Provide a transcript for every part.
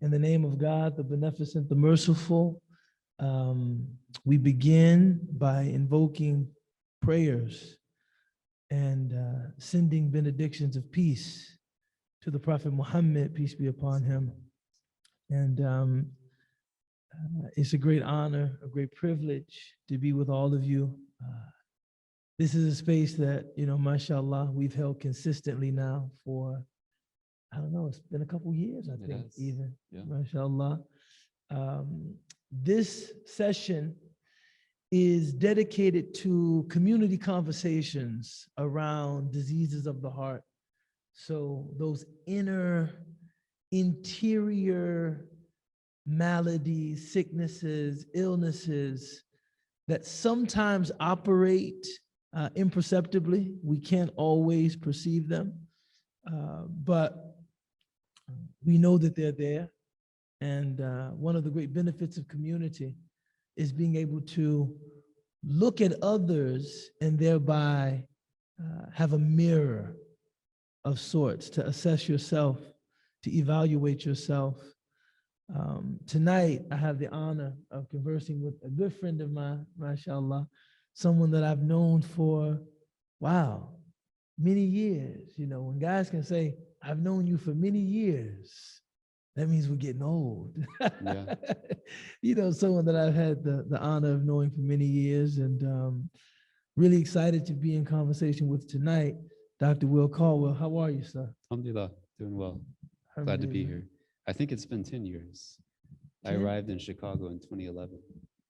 In the name of God, the Beneficent, the Merciful, we begin by invoking prayers and sending benedictions of peace to the Prophet Muhammad, peace be upon him. And it's a great honor, a great privilege to be with all of you. This is a space that, mashallah, we've held consistently now for, I don't know, it's been a couple years, I think, even, mashallah. This session is dedicated to community conversations around diseases of the heart. So those interior maladies, sicknesses, illnesses that sometimes operate imperceptibly. We can't always perceive them, but we know that they're there. And one of the great benefits of community is being able to look at others and thereby have a mirror of sorts to assess yourself, to evaluate yourself. Tonight, I have the honor of conversing with a good friend of mine, mashallah, someone that I've known for, many years. When guys can say, I've known you for many years, that means we're getting old. Yeah. Someone that I've had the honor of knowing for many years, and really excited to be in conversation with tonight, Dr. Will Caldwell. How are you, sir? Alhamdulillah, doing well. Glad to be here. I think it's been 10 years. 10? I arrived in Chicago in 2011.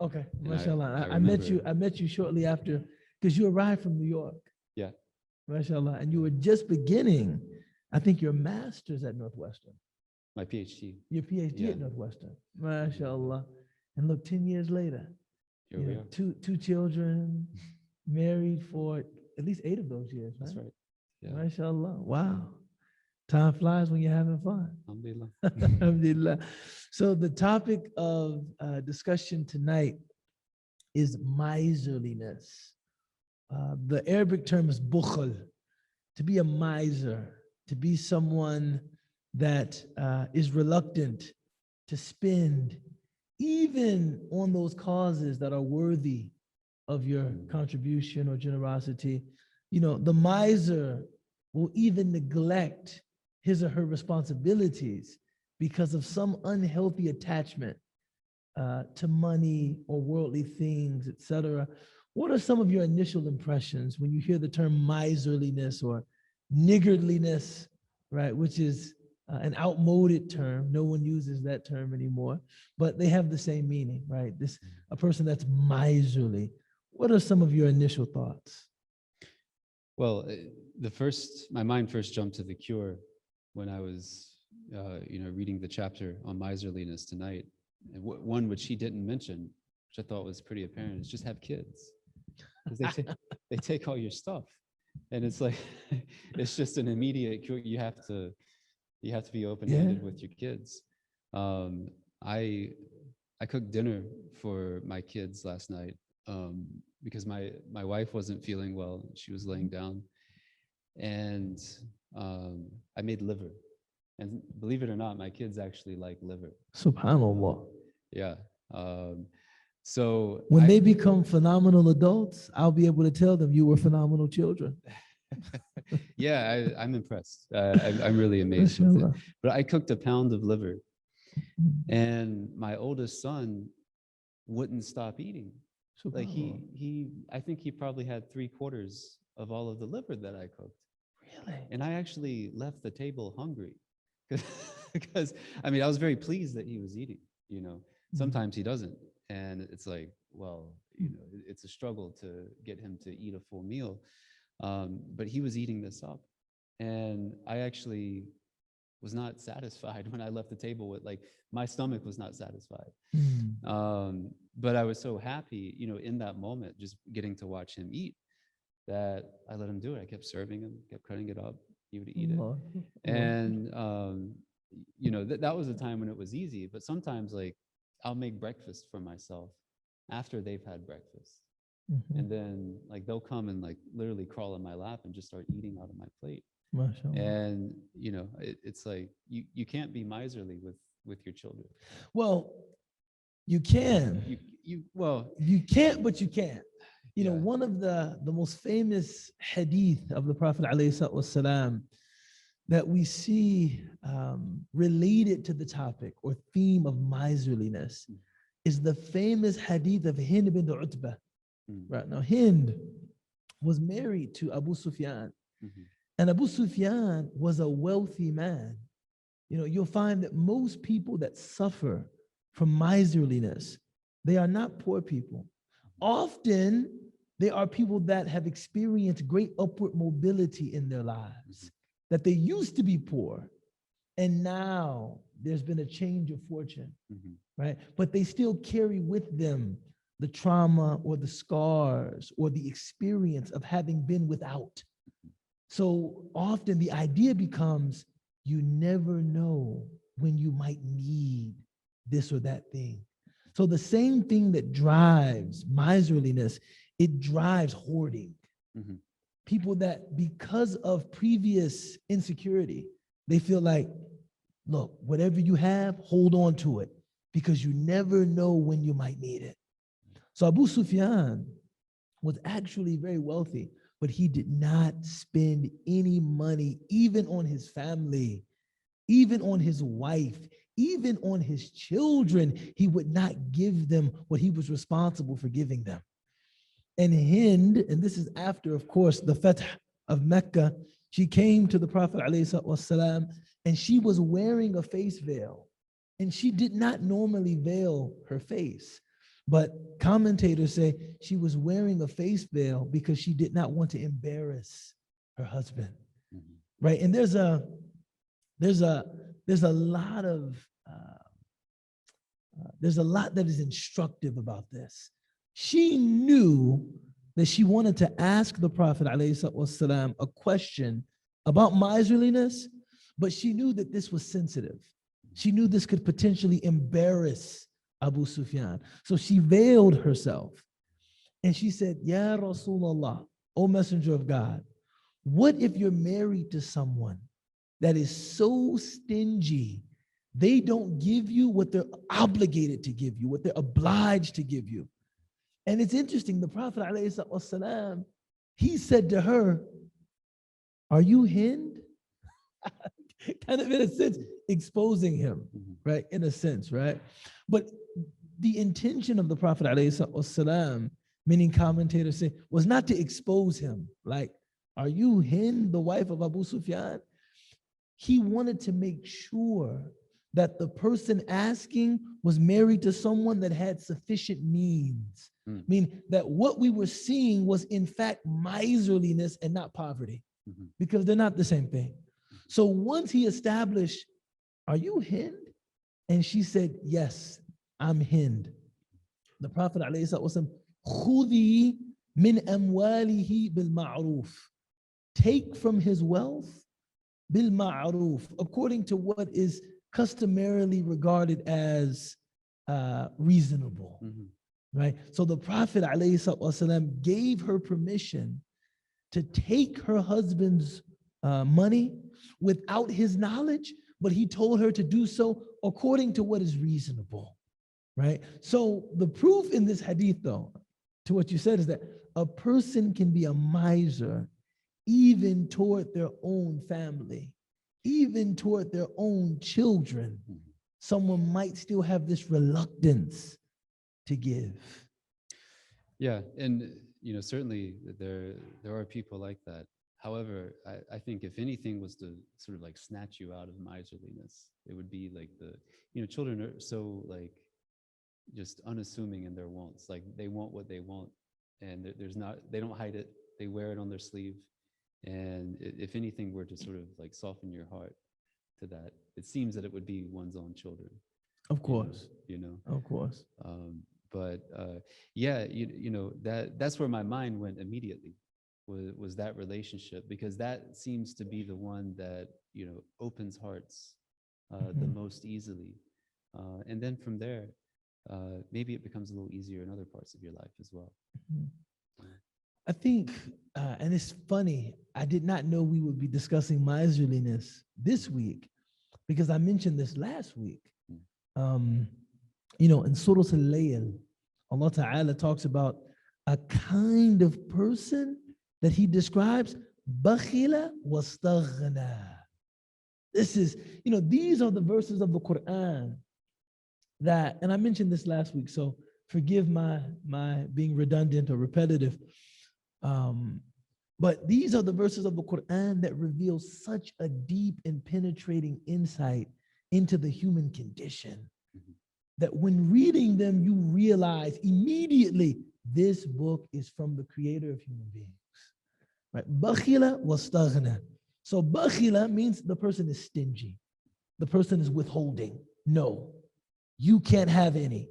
Okay, mashallah. I met you shortly after, because you arrived from New York. Yeah. Mashallah. And you were just beginning, I think, your master's at Northwestern. My PhD. Your PhD at Northwestern. Mashallah. And look, 10 years later, here we are. Two children, married for at least 8 of those years, right? That's right. Yeah. Mashallah. Wow. Time flies when you're having fun. Alhamdulillah. Alhamdulillah. So the topic of discussion tonight is miserliness. The Arabic term is bukhl, to be a miser, to be someone that is reluctant to spend even on those causes that are worthy of your contribution or generosity. The miser will even neglect his or her responsibilities because of some unhealthy attachment to money or worldly things, etc. What are some of your initial impressions when you hear the term miserliness or niggardliness, right? Which is an outmoded term. No one uses that term anymore, but they have the same meaning, right? A person that's miserly. What are some of your initial thoughts? Well, my mind first jumped to the cure when I was, reading the chapter on miserliness tonight. And one which he didn't mention, which I thought was pretty apparent, is just have kids, because they take all your stuff, and it's like it's just an immediate cure. You have to be open-handed with your kids. I cooked dinner for my kids last night because my wife wasn't feeling well. She was laying down, and I made liver. And believe it or not, my kids actually like liver. Subhanallah. Yeah. So when they become phenomenal adults, I'll be able to tell them you were phenomenal children. Yeah, I'm impressed. I'm really amazed with it. But I cooked a pound of liver, and my oldest son wouldn't stop eating. Like I think he probably had 3/4 of all of the liver that I cooked. Really? And I actually left the table hungry because I was very pleased that he was eating. Sometimes he doesn't, and it's like, well, it's a struggle to get him to eat a full meal. But he was eating this up, and I actually was not satisfied when I left the table with, my stomach was not satisfied. But I was so happy, in that moment, just getting to watch him eat, that I let him do it. I kept serving him, kept cutting it up. He would eat it. And, that was a time when it was easy. But sometimes, I'll make breakfast for myself after they've had breakfast. And then, they'll come and, literally crawl in my lap and just start eating out of my plate. Mashallah. And, it's like, you can't be miserly with your children? Well, you can. Well, You can't, but you can. You know, yeah. one of the most famous hadith of the Prophet ﷺ that we see related to the topic or theme of miserliness is the famous hadith of Hind bin Utbah. Right now, Hind was married to Abu Sufyan, and Abu Sufyan was a wealthy man. You know, you'll find that most people that suffer from miserliness, they are not poor people. Often, they are people that have experienced great upward mobility in their lives, that they used to be poor, and now there's been a change of fortune, right? But they still carry with them the trauma or the scars or the experience of having been without. So often the idea becomes, you never know when you might need this or that thing. So the same thing that drives miserliness, it drives hoarding. People that, because of previous insecurity, they feel like, look, whatever you have, hold on to it because you never know when you might need it. So Abu Sufyan was actually very wealthy, but he did not spend any money, even on his family, even on his wife, even on his children. He would not give them what he was responsible for giving them. And Hind, and this is after, of course, the Fath of Mecca, she came to the Prophet ﷺ, and she was wearing a face veil. And she did not normally veil her face. But commentators say she was wearing a face veil because she did not want to embarrass her husband, right? And there's a lot that is instructive about this. She knew that she wanted to ask the Prophet ﷺ a question about miserliness, but she knew that this was sensitive. She knew this could potentially embarrass Abu Sufyan. So she veiled herself and she said, Ya Rasulullah, O Messenger of God, what if you're married to someone that is so stingy, they don't give you what they're obligated to give you, what they're obliged to give you? And it's interesting, the Prophet ﷺ, he said to her, are you Hind? Kind of in a sense, exposing him, right? In a sense, right? But the intention of the Prophet ﷺ, meaning commentators say, was not to expose him. Like, are you Hind, the wife of Abu Sufyan? He wanted to make sure that the person asking was married to someone that had sufficient means. I mean, that what we were seeing was in fact miserliness and not poverty, because they're not the same thing. So once he established, are you Hind? And she said, yes, I'm Hind. The Prophet ﷺ, خُذِي مِنْ أَمْوَالِهِ بِالْمَعْرُوفِ, take from his wealth bil-ma'ruf, according to what is customarily regarded as reasonable, right? So the Prophet ﷺ gave her permission to take her husband's money without his knowledge, but he told her to do so according to what is reasonable, right? So the proof in this hadith, though, to what you said, is that a person can be a miser even toward their own family, even toward their own children. Someone might still have this reluctance to give. Yeah, and certainly there are people like that. However, I think if anything was to sort of like snatch you out of miserliness, it would be like children are so like just unassuming in their wants. Like they want what they want, and they don't hide it. They wear it on their sleeve. And if anything were to sort of like soften your heart to that, it seems that it would be one's own children. Of course. Of course. Yeah, that's where my mind went immediately, was that relationship, because that seems to be the one that opens hearts the most easily, and then from there maybe it becomes a little easier in other parts of your life as well. I think, and it's funny, I did not know we would be discussing miserliness this week, because I mentioned this last week. In Surah Al-Layl, Allah Ta'ala talks about a kind of person that he describes, bakhila wastaghna. This is, these are the verses of the Quran that, and I mentioned this last week, so forgive my being redundant or repetitive. But these are the verses of the Quran that reveal such a deep and penetrating insight into the human condition that when reading them, you realize immediately this book is from the creator of human beings. Right? Bakhila wastaghna. So bakhila means the person is stingy. The person is withholding. No, you can't have any.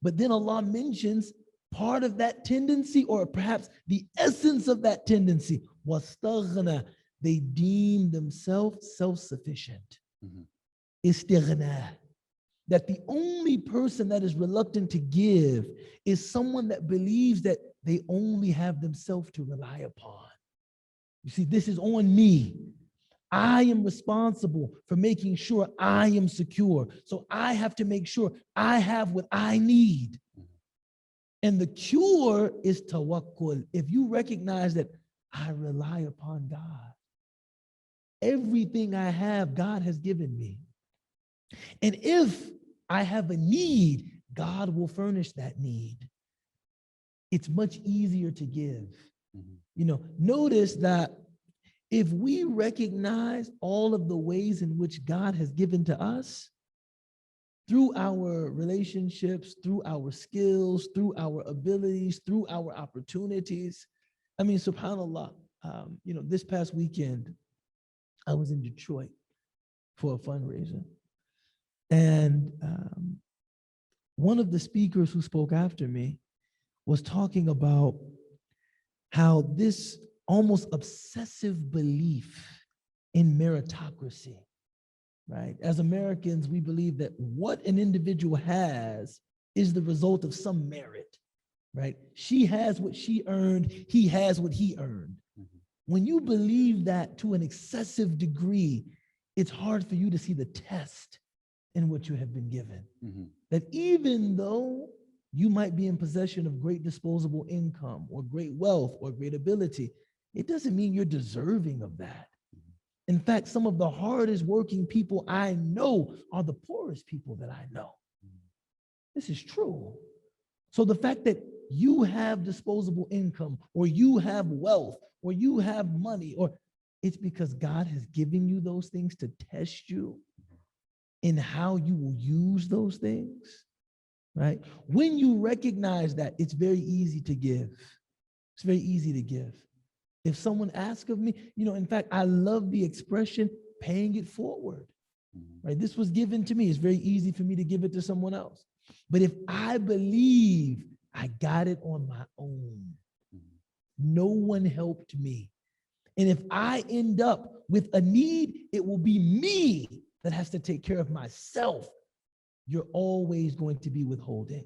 But then Allah mentions part of that tendency, or perhaps the essence of that tendency, wastaghna. They deem themselves self-sufficient. Istighna. That the only person that is reluctant to give is someone that believes that they only have themselves to rely upon. You see, this is on me. I am responsible for making sure I am secure. So I have to make sure I have what I need. And the cure is tawakkul. If you recognize that I rely upon God, everything I have, God has given me. And if I have a need, God will furnish that need. It's much easier to give. Notice that if we recognize all of the ways in which God has given to us, through our relationships, through our skills, through our abilities, through our opportunities. I mean, subhanAllah, this past weekend, I was in Detroit for a fundraiser. And one of the speakers who spoke after me was talking about how this almost obsessive belief in meritocracy, right? As Americans, we believe that what an individual has is the result of some merit, right? She has what she earned, he has what he earned. When you believe that to an excessive degree, it's hard for you to see the test in what you have been given. That even though you might be in possession of great disposable income or great wealth or great ability, it doesn't mean you're deserving of that. In fact, some of the hardest working people I know are the poorest people that I know. This is true. So the fact that you have disposable income or you have wealth or you have money, or it's because God has given you those things to test you in how you will use those things, right? When you recognize that, it's very easy to give. It's very easy to give. If someone asks of me, in fact, I love the expression paying it forward, right? This was given to me. It's very easy for me to give it to someone else. But if I believe I got it on my own, no one helped me. And if I end up with a need, it will be me that has to take care of myself. You're always going to be withholding.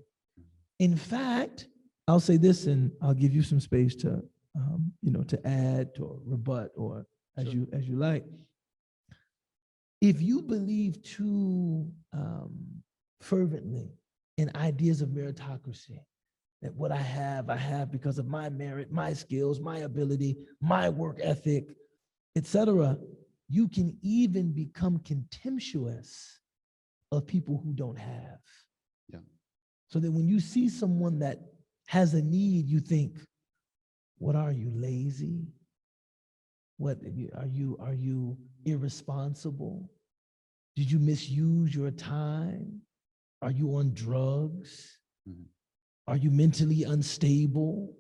In fact, I'll say this, and I'll give you some space to add or rebut, or as you like. If you believe too fervently in ideas of meritocracy, that what I have because of my merit, my skills, my ability, my work ethic, etc., you can even become contemptuous of people who don't have. Yeah. So that when you see someone that has a need, you think, what are you, lazy? What are you irresponsible? Did you misuse your time? Are you on drugs? Are you mentally unstable?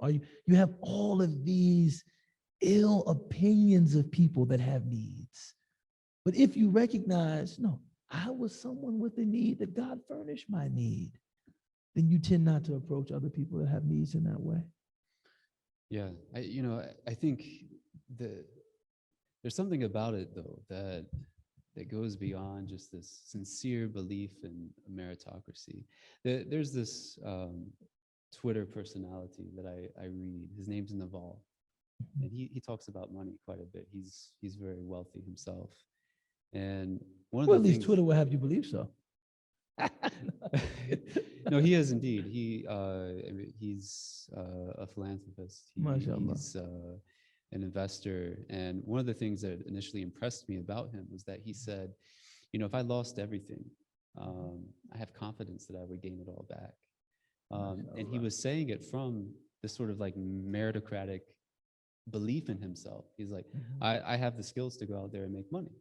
You have all of these ill opinions of people that have needs. But if you recognize, no, I was someone with a need that God furnished my need, then you tend not to approach other people that have needs in that way. Yeah, I think there's something about it though that goes beyond just this sincere belief in meritocracy. There's this Twitter personality that I read. His name's Naval, and he talks about money quite a bit. He's very wealthy himself, and one of Well, the at least things, Twitter will have you believe so. No, he is indeed. I mean, he's a philanthropist. MashaAllah. He's an investor. And one of the things that initially impressed me about him was that he said, you know, if I lost everything, I have confidence that I would gain it all back. And he was saying it from this sort of like meritocratic belief in himself. He's like, I have the skills to go out there and make money.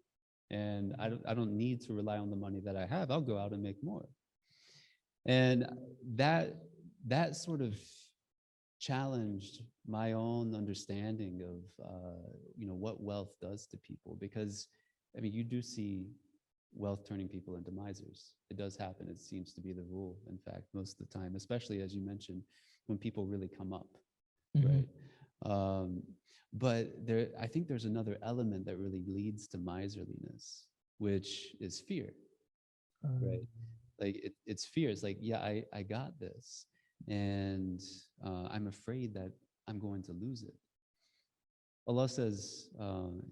And I don't need to rely on the money that I have. I'll go out and make more. And that sort of challenged my own understanding of you know, what wealth does to people, because I mean, you do see wealth turning people into misers. It does happen. It seems to be the rule, in fact, most of the time, especially as you mentioned, when people really come up, right? But I think there's another element that really leads to miserliness, which is fear, right? Like it's fear. It's like, yeah, I got this, and I'm afraid that I'm going to lose it. Allah says, and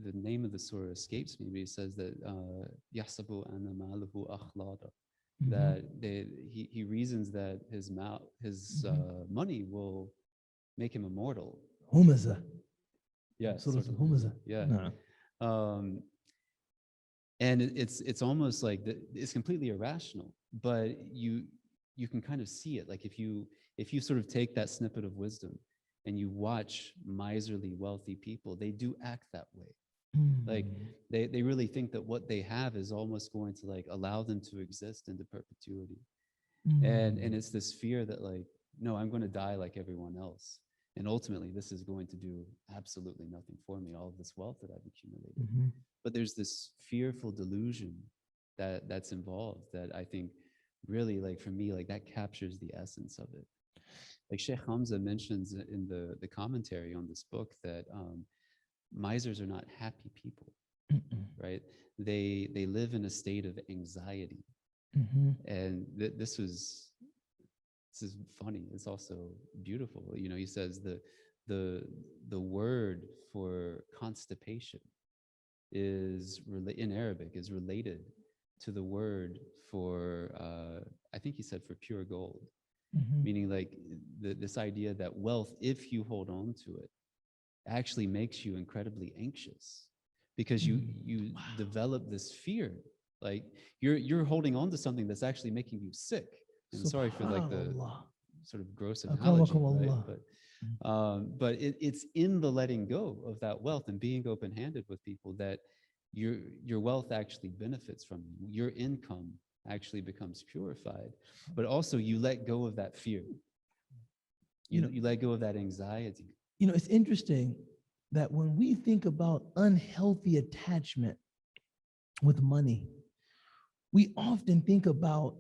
the name of the surah escapes me, but He says that يَحْسَبُ أَنَّ مَالُهُ أَخْلَادًا, that he reasons that his money will make him immortal. Humaza. Yes. Surah Humaza. Yeah. No. And it's almost like it's completely irrational, but you can kind of see it. Like if you sort of take that snippet of wisdom and you watch miserly wealthy people, they do act that way. Like they really think that what they have is almost going to like allow them to exist into perpetuity. And it's this fear that like, no, I'm going to die like everyone else. And ultimately, this is going to do absolutely nothing for me, all of this wealth that I've accumulated. But there's this fearful delusion that's involved that I think really, like for me, like that captures the essence of it. Like Shaykh Hamza mentions in the commentary on this book that misers are not happy people, right? They live in a state of anxiety. And this is funny. It's also beautiful. You know, he says the word for constipation is in Arabic is related to the word for I think he said for pure gold, meaning like this idea that wealth, if you hold on to it, actually makes you incredibly anxious because you develop this fear, like you're holding on to something that's actually making you sick. And sorry for like the sort of gross analogy, right? But it's in the letting go of that wealth and being open-handed with people that your wealth actually benefits from. Your income actually becomes purified, but also you let go of that fear. You let go of that anxiety. You know, it's interesting that when we think about unhealthy attachment with money, we often think about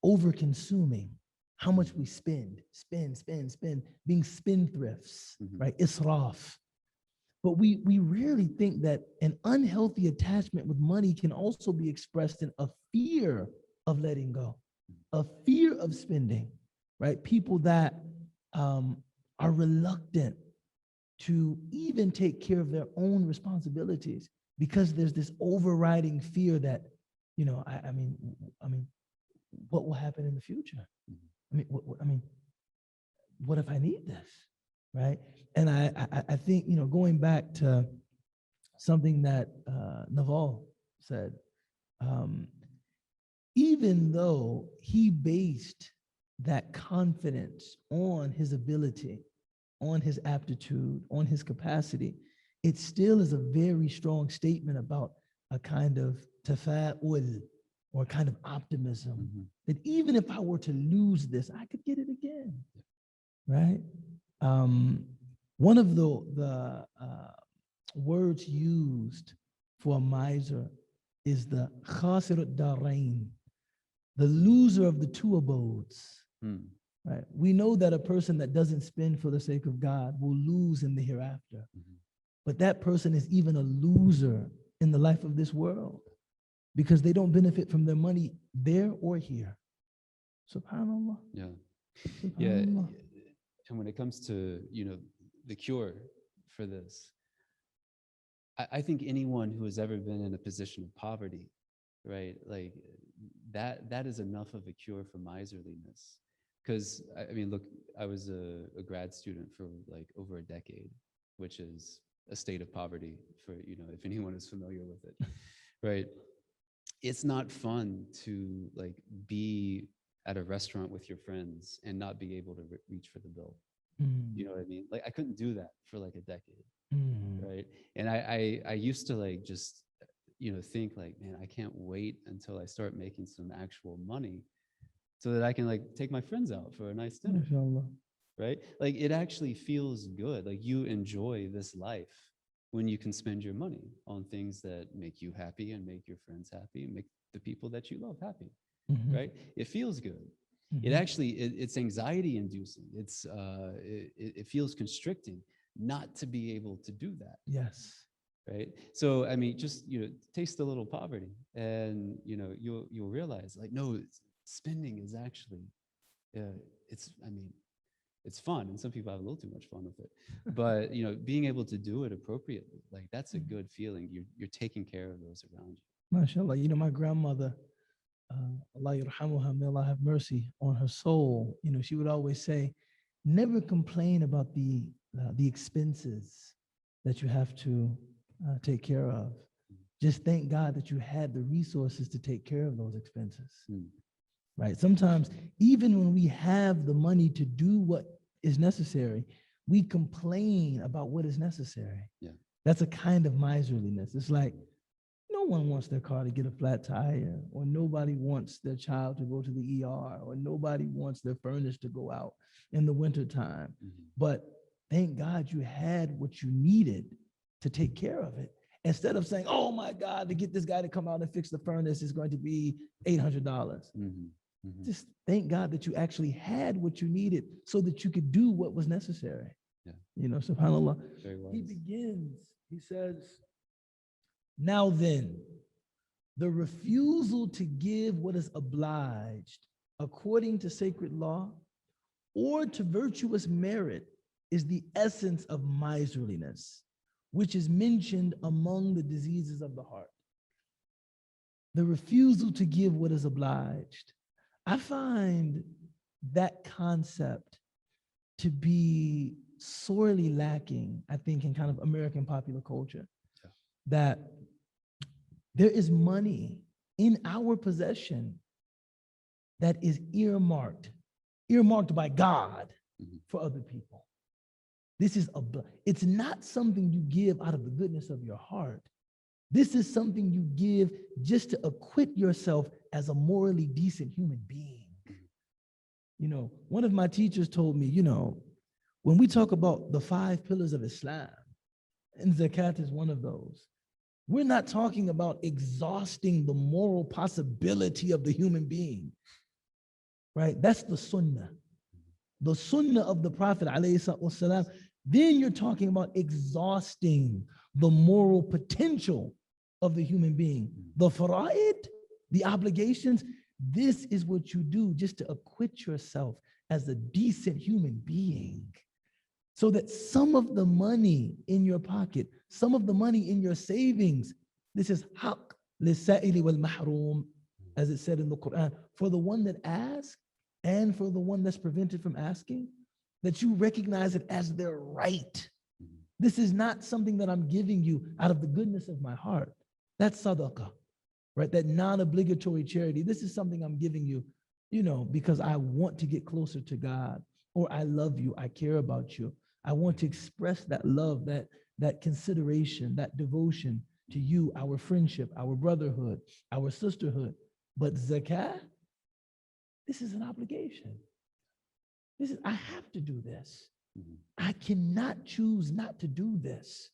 over-consuming, how much we spend, being spendthrifts, right? Israf. But we rarely think that an unhealthy attachment with money can also be expressed in a fear of letting go, a fear of spending, right? People that are reluctant to even take care of their own responsibilities because there's this overriding fear that, you know, I mean, what will happen in the future? What if I need this, right? And I think, you know, going back to something that Naval said, even though he based that confidence on his ability, on his aptitude, on his capacity, it still is a very strong statement about a kind of tafa'ul, or a kind of optimism, that even if I were to lose this, I could get it again, right? One of the words used for a miser is the khasirut darain, the loser of the two abodes, right? We know that a person that doesn't spend for the sake of God will lose in the hereafter, but that person is even a loser in the life of this world, because they don't benefit from their money there or here. SubhanAllah. Yeah. SubhanAllah. Yeah. And when it comes to, you know, the cure for this, I think anyone who has ever been in a position of poverty, right, like that is enough of a cure for miserliness. Because I mean, look, I was a grad student for like over a decade, which is a state of poverty for, if anyone is familiar with it, right? It's not fun to like be at a restaurant with your friends and not be able to reach for the bill. You know what I mean? Like I couldn't do that for like a decade, right? And I used to like just, think like, man, I can't wait until I start making some actual money so that I can like take my friends out for a nice dinner. MashaAllah. Right? Like it actually feels good. Like you enjoy this life when you can spend your money on things that make you happy and make your friends happy and make the people that you love happy. Right? It feels good. It actually, it's anxiety inducing. It feels constricting not to be able to do that. Yes. Right? So, I mean, just, taste a little poverty and, you'll realize like, no, spending is actually, it's fun, and some people have a little too much fun with it. But being able to do it appropriately, like that's a good feeling. You're taking care of those around you. MashaAllah. My grandmother, Allah yarhamuha, may Allah have mercy on her soul. She would always say, never complain about the expenses that you have to take care of. Just thank God that you had the resources to take care of those expenses. Right? Sometimes, even when we have the money to do what is necessary, we complain about what is necessary. Yeah. That's a kind of miserliness. It's like, no one wants their car to get a flat tire, or nobody wants their child to go to the ER, or nobody wants their furnace to go out in the wintertime. But thank God you had what you needed to take care of it. Instead of saying, oh my God, to get this guy to come out and fix the furnace is going to be $800. Just thank God that you actually had what you needed so that you could do what was necessary. Yeah. SubhanAllah. Very wise. He begins, he says, now then, the refusal to give what is obliged according to sacred law or to virtuous merit is the essence of miserliness, which is mentioned among the diseases of the heart. The refusal to give what is obliged. I find that concept to be sorely lacking, I think, in kind of American popular culture. Yeah. That there is money in our possession that is earmarked by God for other people. This is it's not something you give out of the goodness of your heart. This is something you give just to acquit yourself as a morally decent human being. One of my teachers told me, when we talk about the 5 pillars of Islam, and zakat is one of those, we're not talking about exhausting the moral possibility of the human being, right? That's the sunnah. The sunnah of the Prophet, ﷺ. Then you're talking about exhausting the moral potential of the human being. The fara'id, the obligations, this is what you do just to acquit yourself as a decent human being. So that some of the money in your pocket, some of the money in your savings, this is haqq lis-sa'ili wal mahroom, as it said in the Quran, for the one that asks and for the one that's prevented from asking, that you recognize it as their right. This is not something that I'm giving you out of the goodness of my heart. That's sadaqah, right? That non-obligatory charity. This is something I'm giving you, because I want to get closer to God, or I love you, I care about you. I want to express that love, that consideration, that devotion to you, our friendship, our brotherhood, our sisterhood. But zakah, this is an obligation. I have to do this. I cannot choose not to do this.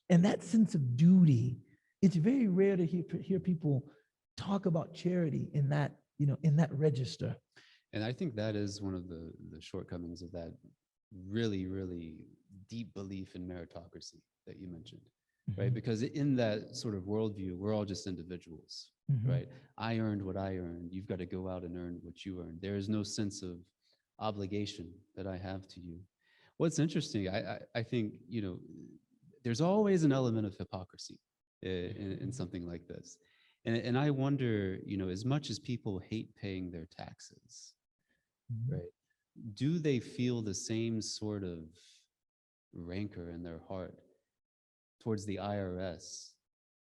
And that sense of duty, it's very rare to hear people talk about charity in that, in that register. And I think that is one of the shortcomings of that really, really deep belief in meritocracy that you mentioned, right? Because in that sort of worldview, we're all just individuals, right? I earned what I earned. You've got to go out and earn what you earned. There is no sense of obligation that I have to you. What's interesting, I think, there's always an element of hypocrisy in something like this. And I wonder, as much as people hate paying their taxes, right? Do they feel the same sort of rancor in their heart towards the IRS,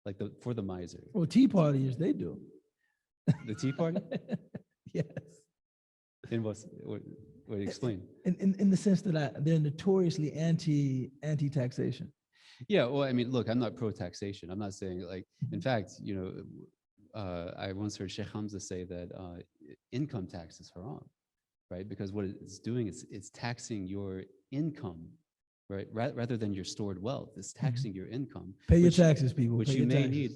like for the miser? Well, Tea Partiers, they do. The Tea Party? Yes. In what explain? In the sense that they're notoriously anti-taxation. Yeah, well, I mean, look, I'm not pro-taxation. I'm not saying in fact, I once heard Shaykh Hamza say that income tax is haram, right? Because what it's doing is it's taxing your income, right? Rather than your stored wealth, it's taxing your income. Pay your taxes, people. Which Pay you your may taxes. need.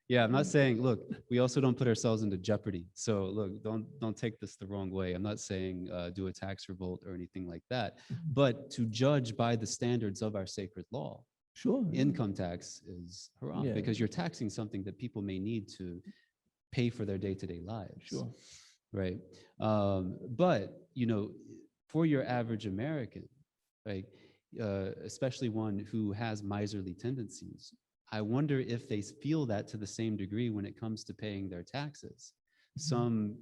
Yeah, I'm not saying, look, we also don't put ourselves into jeopardy. So look, don't take this the wrong way. I'm not saying do a tax revolt or anything like that, but to judge by the standards of our sacred law, Sure. income tax is haram because you're taxing something that people may need to pay for their day-to-day lives. Sure. Right. But, for your average American, right, especially one who has miserly tendencies, I wonder if they feel that to the same degree when it comes to paying their taxes. Some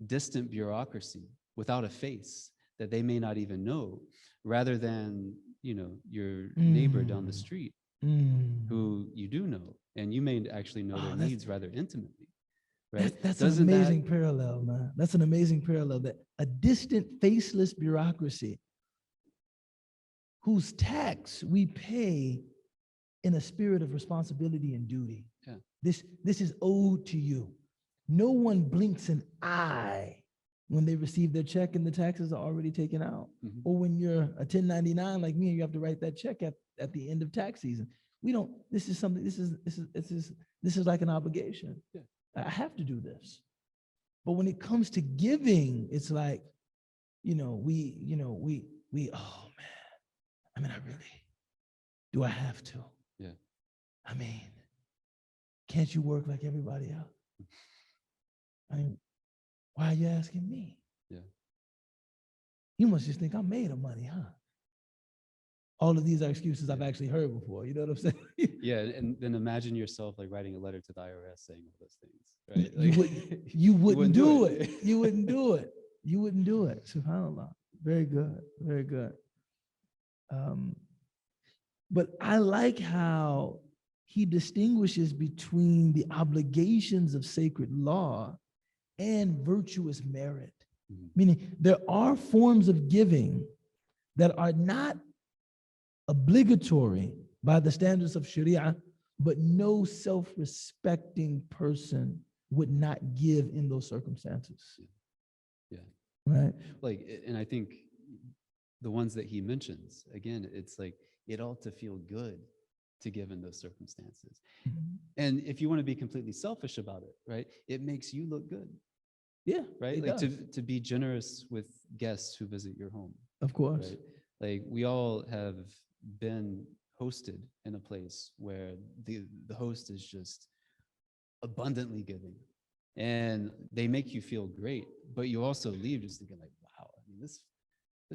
distant bureaucracy without a face that they may not even know, rather than, your neighbor down the street who you do know, and you may actually know their needs rather intimately. Right? That's an amazing parallel, man. That's an amazing parallel, that a distant, faceless bureaucracy whose tax we pay in a spirit of responsibility and duty. Yeah. This is owed to you. No one blinks an eye when they receive their check and the taxes are already taken out. Or when you're a 1099 like me and you have to write that check at the end of tax season. We don't, this is something, this is like an obligation. Yeah. I have to do this. But when it comes to giving, it's like, we, oh man, I mean, do I have to? Yeah. I mean, can't you work like everybody else? I mean, why are you asking me? Yeah. You must just think I'm made of money, huh? All of these are excuses I've actually heard before. You know what I'm saying? Yeah, and then imagine yourself writing a letter to the IRS saying all those things, right? You wouldn't do it. You wouldn't do it. You wouldn't do it. SubhanAllah. Very good. Very good. But I like how he distinguishes between the obligations of sacred law and virtuous merit. Meaning there are forms of giving that are not obligatory by the standards of Sharia, but no self-respecting person would not give in those circumstances. Yeah. Right. And I think the ones that he mentions, again, it's like it ought to feel good to give in those circumstances. And if you want to be completely selfish about it, right, it makes you look good. Yeah. Right. To be generous with guests who visit your home. Of course. Right? Like we all have been hosted in a place where the host is just abundantly giving and they make you feel great, but you also leave just thinking like, wow, I mean, this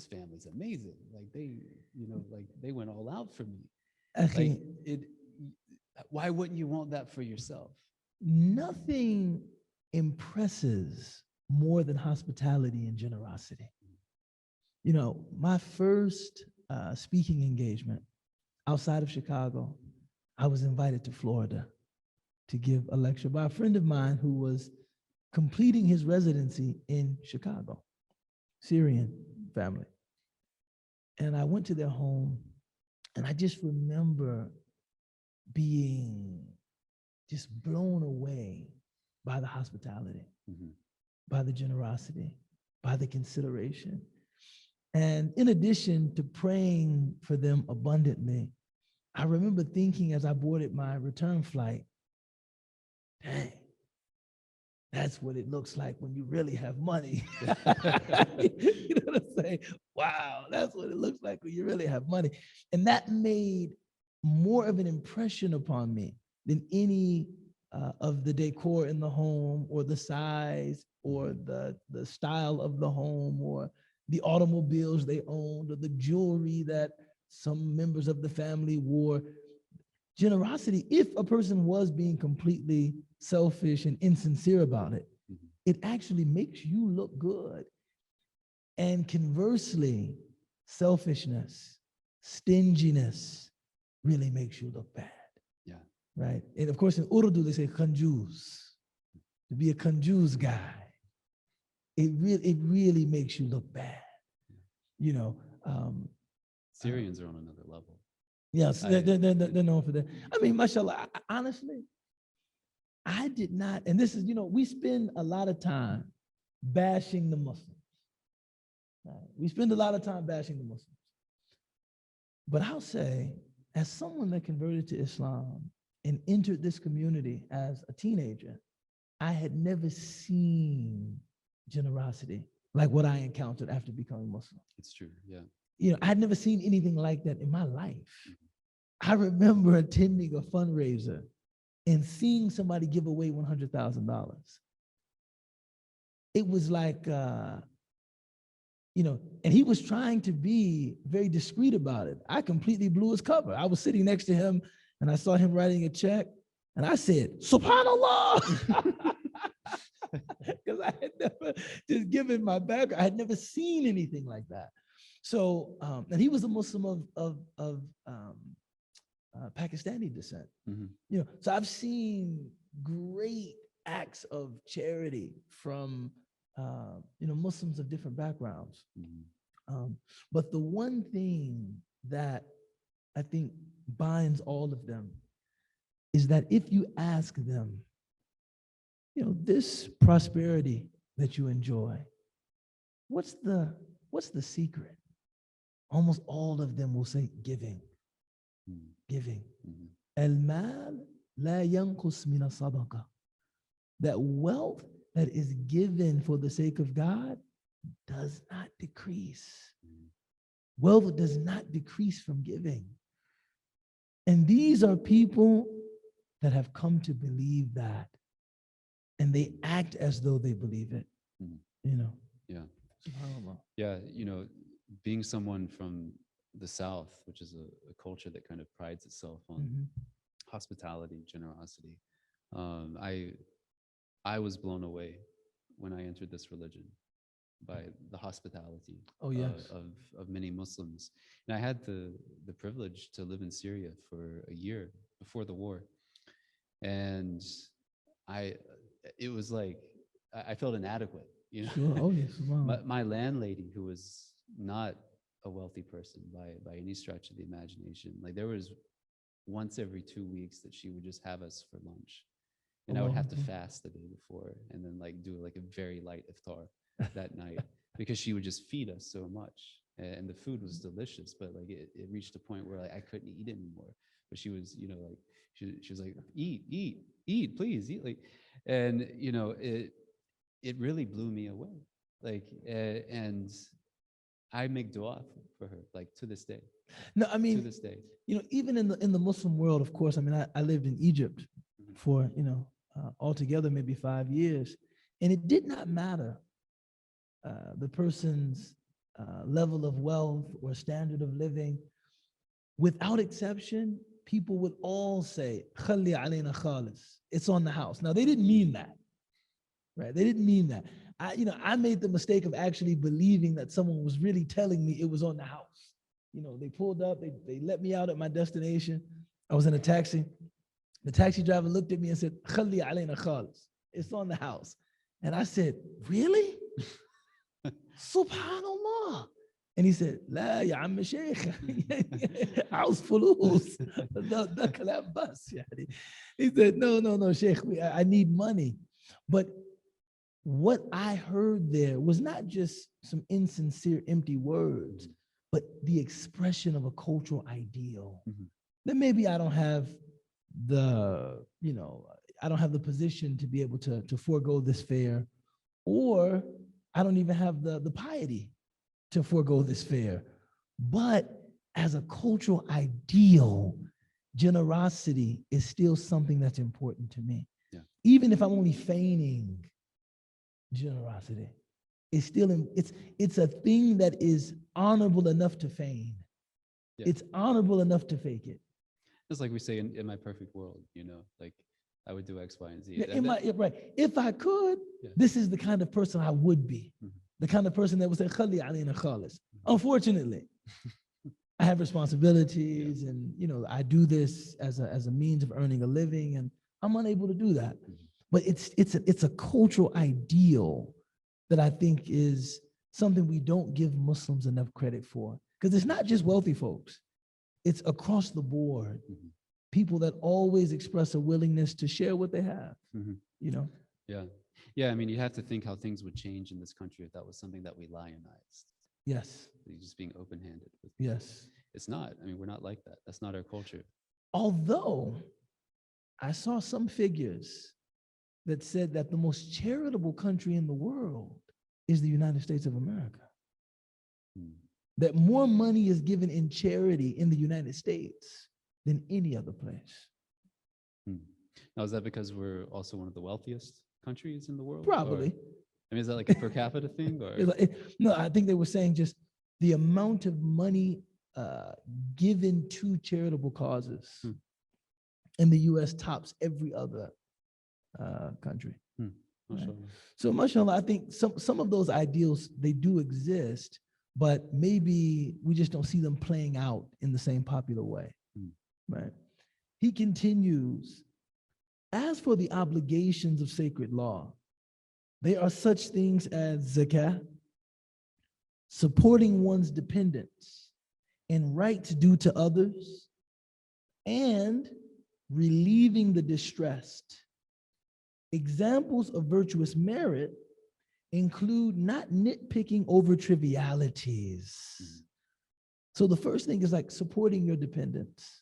family's amazing. Like they went all out for me. Like why wouldn't you want that for yourself? Nothing impresses more than hospitality and generosity. My first speaking engagement outside of Chicago, I was invited to Florida to give a lecture by a friend of mine who was completing his residency in Chicago, Syrian family. And I went to their home, and I just remember being just blown away by the hospitality, by the generosity, by the consideration. And in addition to praying for them abundantly, I remember thinking as I boarded my return flight, dang, that's what it looks like when you really have money. You know what I'm saying? Wow, that's what it looks like when you really have money. And that made more of an impression upon me than any of the decor in the home or the size or the style of the home or the automobiles they owned or the jewelry that some members of the family wore. Generosity, if a person was being completely selfish and insincere about it, Mhm. it actually makes you look good. And conversely, selfishness, stinginess really makes you look bad. Yeah. Right? And of course, in Urdu, they say kanjuz. To be a kanjuz guy, it really makes you look bad. You know, Syrians are on another level. yes, they're known for that. I mean, mashallah, honestly, I did not, and this is, we spend a lot of time bashing the Muslims. Right? We spend a lot of time bashing the Muslims. But I'll say, as someone that converted to Islam and entered this community as a teenager, I had never seen generosity like what I encountered after becoming Muslim. It's true. Yeah. I had never seen anything like that in my life. I remember attending a fundraiser and seeing somebody give away $100,000. It was like, and he was trying to be very discreet about it. I completely blew his cover. I was sitting next to him and I saw him writing a check and I said, SubhanAllah. Because I had never, just given my background, I had never seen anything like that. So, and he was a Muslim of Pakistani descent. Mm-hmm. So I've seen great acts of charity from, Muslims of different backgrounds. Mm-hmm. But the one thing that I think binds all of them is that if you ask them, this prosperity that you enjoy, what's the secret? Almost all of them will say giving. Mm-hmm. Giving. Mm-hmm. Al-mal la yanqus min as-sadaqa. That wealth that is given for the sake of God does not decrease. Mm-hmm. Wealth does not decrease from giving. And these are people that have come to believe that. And they act as though they believe it. Mm-hmm. Yeah. SubhanAllah. Yeah. Being someone from the South, which is a culture that kind of prides itself on hospitality, generosity. I was blown away when I entered this religion by the hospitality of many Muslims. And I had the privilege to live in Syria for a year before the war. And it was like, I felt inadequate, Sure. Oh, yes. Wow. My landlady, who was not a wealthy person by any stretch of the imagination, like there was once every 2 weeks that she would just have us for lunch. And I would have to fast the day before and then do like a very light iftar that night because she would just feed us so much. And the food was delicious, but it reached a point where I couldn't eat anymore. But she was, she was like, eat, please eat. And it really blew me away. And I make dua for her, to this day. No, I mean, to this day. Even in the Muslim world, of course, I mean, I lived in Egypt for, altogether maybe 5 years. And it did not matter the person's level of wealth or standard of living. Without exception, people would all say, "Khalli alayna khalis." It's on the house. Now, they didn't mean that, right? They didn't mean that. I made the mistake of actually believing that someone was really telling me it was on the house. They pulled up, they let me out at my destination. I was in a taxi. The taxi driver looked at me and said, "Khalli alayna khalis." It's on the house. And I said, "Really?" Subhanallah. And he said, "La ya amm shaykh, عاوز فلوس. ده كلام بس يعني." He said, no, Sheikh, I need money. But what I heard there was not just some insincere, empty words, but the expression of a cultural ideal. Then maybe I don't have the position to be able to forego this fare, or I don't even have the piety to forego this fare. But as a cultural ideal, generosity is still something that's important to me. Yeah. Even if I'm only feigning generosity, it's still it's a thing that is honorable enough to feign. Yeah. It's honorable enough to fake it. Just like we say in my perfect world, I would do X, Y, and Z. Yeah, And that- right. If I could, Yeah. this is the kind of person I would be. Mhm. The kind of person that would say, "Khali alayna khalis." Unfortunately, I have responsibilities, and I do this as a means of earning a living, and I'm unable to do that. Mhm. But it's a cultural ideal that I think is something we don't give Muslims enough credit for, because it's not just wealthy folks; it's across the board. Mhm. People that always express a willingness to share what they have. Mhm. Yeah. Yeah. I mean, you have to think how things would change in this country if that was something that we lionized. Yes, Like just being open-handed with. yes. It's not. I mean, we're not like that. That's not our culture. Although I saw some figures that said that the most charitable country in the world is the United States of America. Hmm. That more money is given in charity in the United States than any other place. Hmm. Now, is that because we're also one of the wealthiest countries in the world? Probably. I mean, is that like a per capita thing, or? No, I think they were saying just the amount of money given to charitable causes Hmm. in the U.S. tops every other country. Right. Mashallah. So, mashallah, I think some of those ideals, they do exist, but maybe we just don't see them playing out in the same popular way. Right? He continues, as for the obligations of sacred law, they are such things as zakah, supporting one's dependents, and rights due to others, and relieving the distressed. Examples of virtuous merit include not nitpicking over trivialities. So the first thing is like supporting your dependents.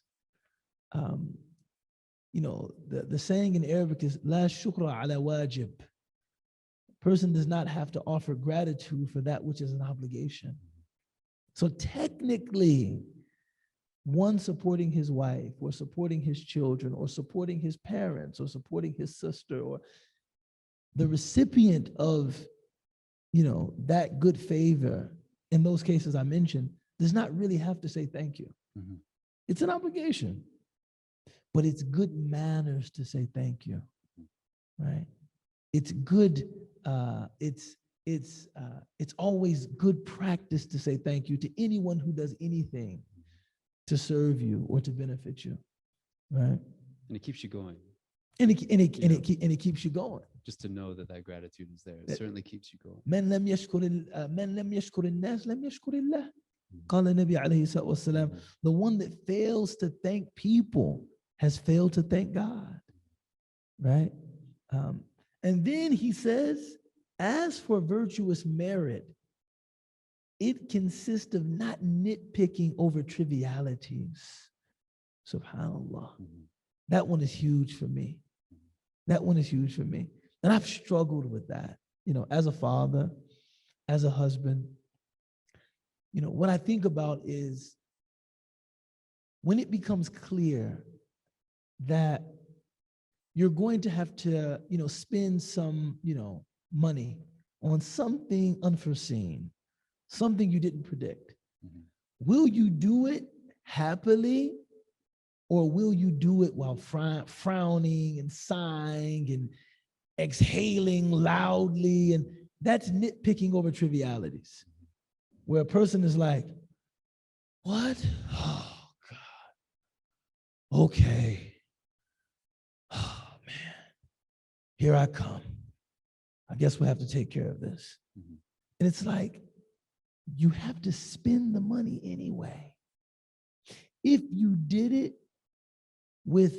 The saying in Arabic is la shukra ala wajib. Person does not have to offer gratitude for that which is an obligation. So technically, one supporting his wife or supporting his children or supporting his parents or supporting his sister, or the recipient of that good favor in those cases I mentioned, does not really have to say thank you. Mhm. It's an obligation, but it's good manners to say thank you, right? It's good. It's always good practice to say thank you to anyone who does anything to serve you or to benefit you, right? And it keeps you going. And it keeps you going. Just to know that gratitude is there, it certainly keeps you going. من لم يشكر الناس لم يشكر الله. قال النبي عليه الصلاة والسلام, the one that fails to thank people has failed to thank God, right? And then he says, as for virtuous merit, it consists of not nitpicking over trivialities. SubhanAllah. That one is huge for me. That one is huge for me. And I've struggled with that, as a father, as a husband. What I think about is when it becomes clear that you're going to have to, spend some, money on something unforeseen, something you didn't predict. Will you do it happily, or will you do it while frowning and sighing and exhaling loudly? And that's nitpicking over trivialities, where a person is like, what? Oh, God. Okay. Oh, man. Here I come. I guess we'll have to take care of this. And it's like, you have to spend the money anyway. If you did it with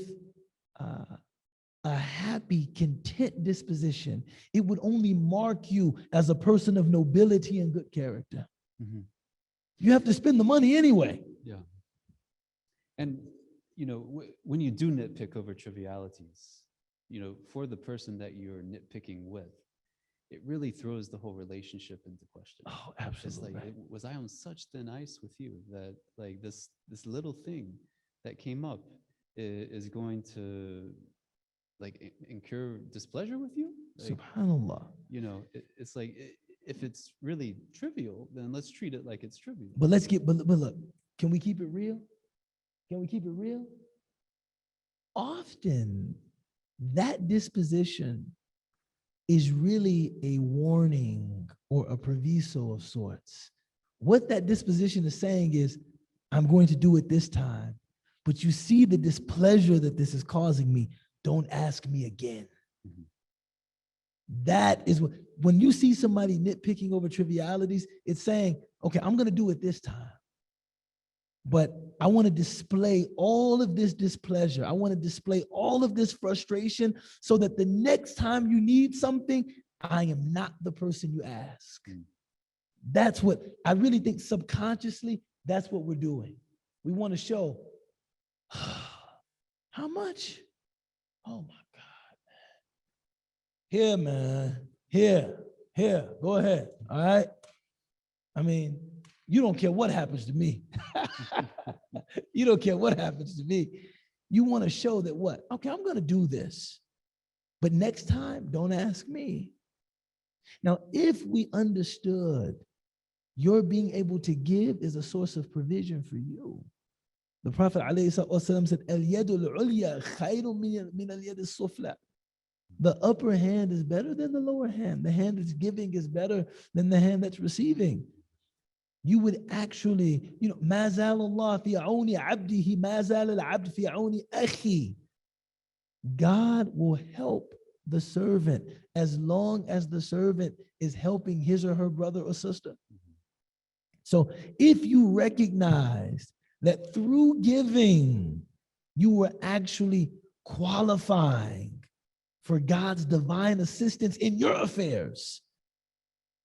a happy, content disposition, it would only mark you as a person of nobility and good character. You have to spend the money anyway. Yeah. And, when you do nitpick over trivialities, for the person that you're nitpicking with, it really throws the whole relationship into question. Oh, absolutely. It's like, was I on such thin ice with you that like this little thing that came up is going to like incur displeasure with you? Like, SubhanAllah. It's like, if it's really trivial, then let's treat it like it's trivial. But but look, can we keep it real? Can we keep it real? Often that disposition is really a warning or a proviso of sorts. What that disposition is saying is, I'm going to do it this time, but you see the displeasure that this is causing me. Don't ask me again. Mhm. That is what, when you see somebody nitpicking over trivialities, it's saying, okay, I'm going to do it this time, but I want to display all of this displeasure. I want to display all of this frustration so that the next time you need something, I am not the person you ask. Mm. That's what I really think subconsciously, that's what we're doing. We want to show how much? Oh my God. Here, man. Here. Go ahead. All right. I mean, you don't care what happens to me. You don't care what happens to me. You want to show that what? Okay, I'm going to do this. But next time, don't ask me. Now, if we understood your being able to give is a source of provision for you. The Prophet ﷺ said, "Al-yadu al-ulya khayrun min al-yad al-sufla." The upper hand is better than the lower hand. The hand that's giving is better than the hand that's receiving. You would actually, ما زال الله في عون عبده ما زال العبد في عون أخي. God will help the servant as long as the servant is helping his or her brother or sister. So if you recognize that through giving, you were actually qualifying for God's divine assistance in your affairs,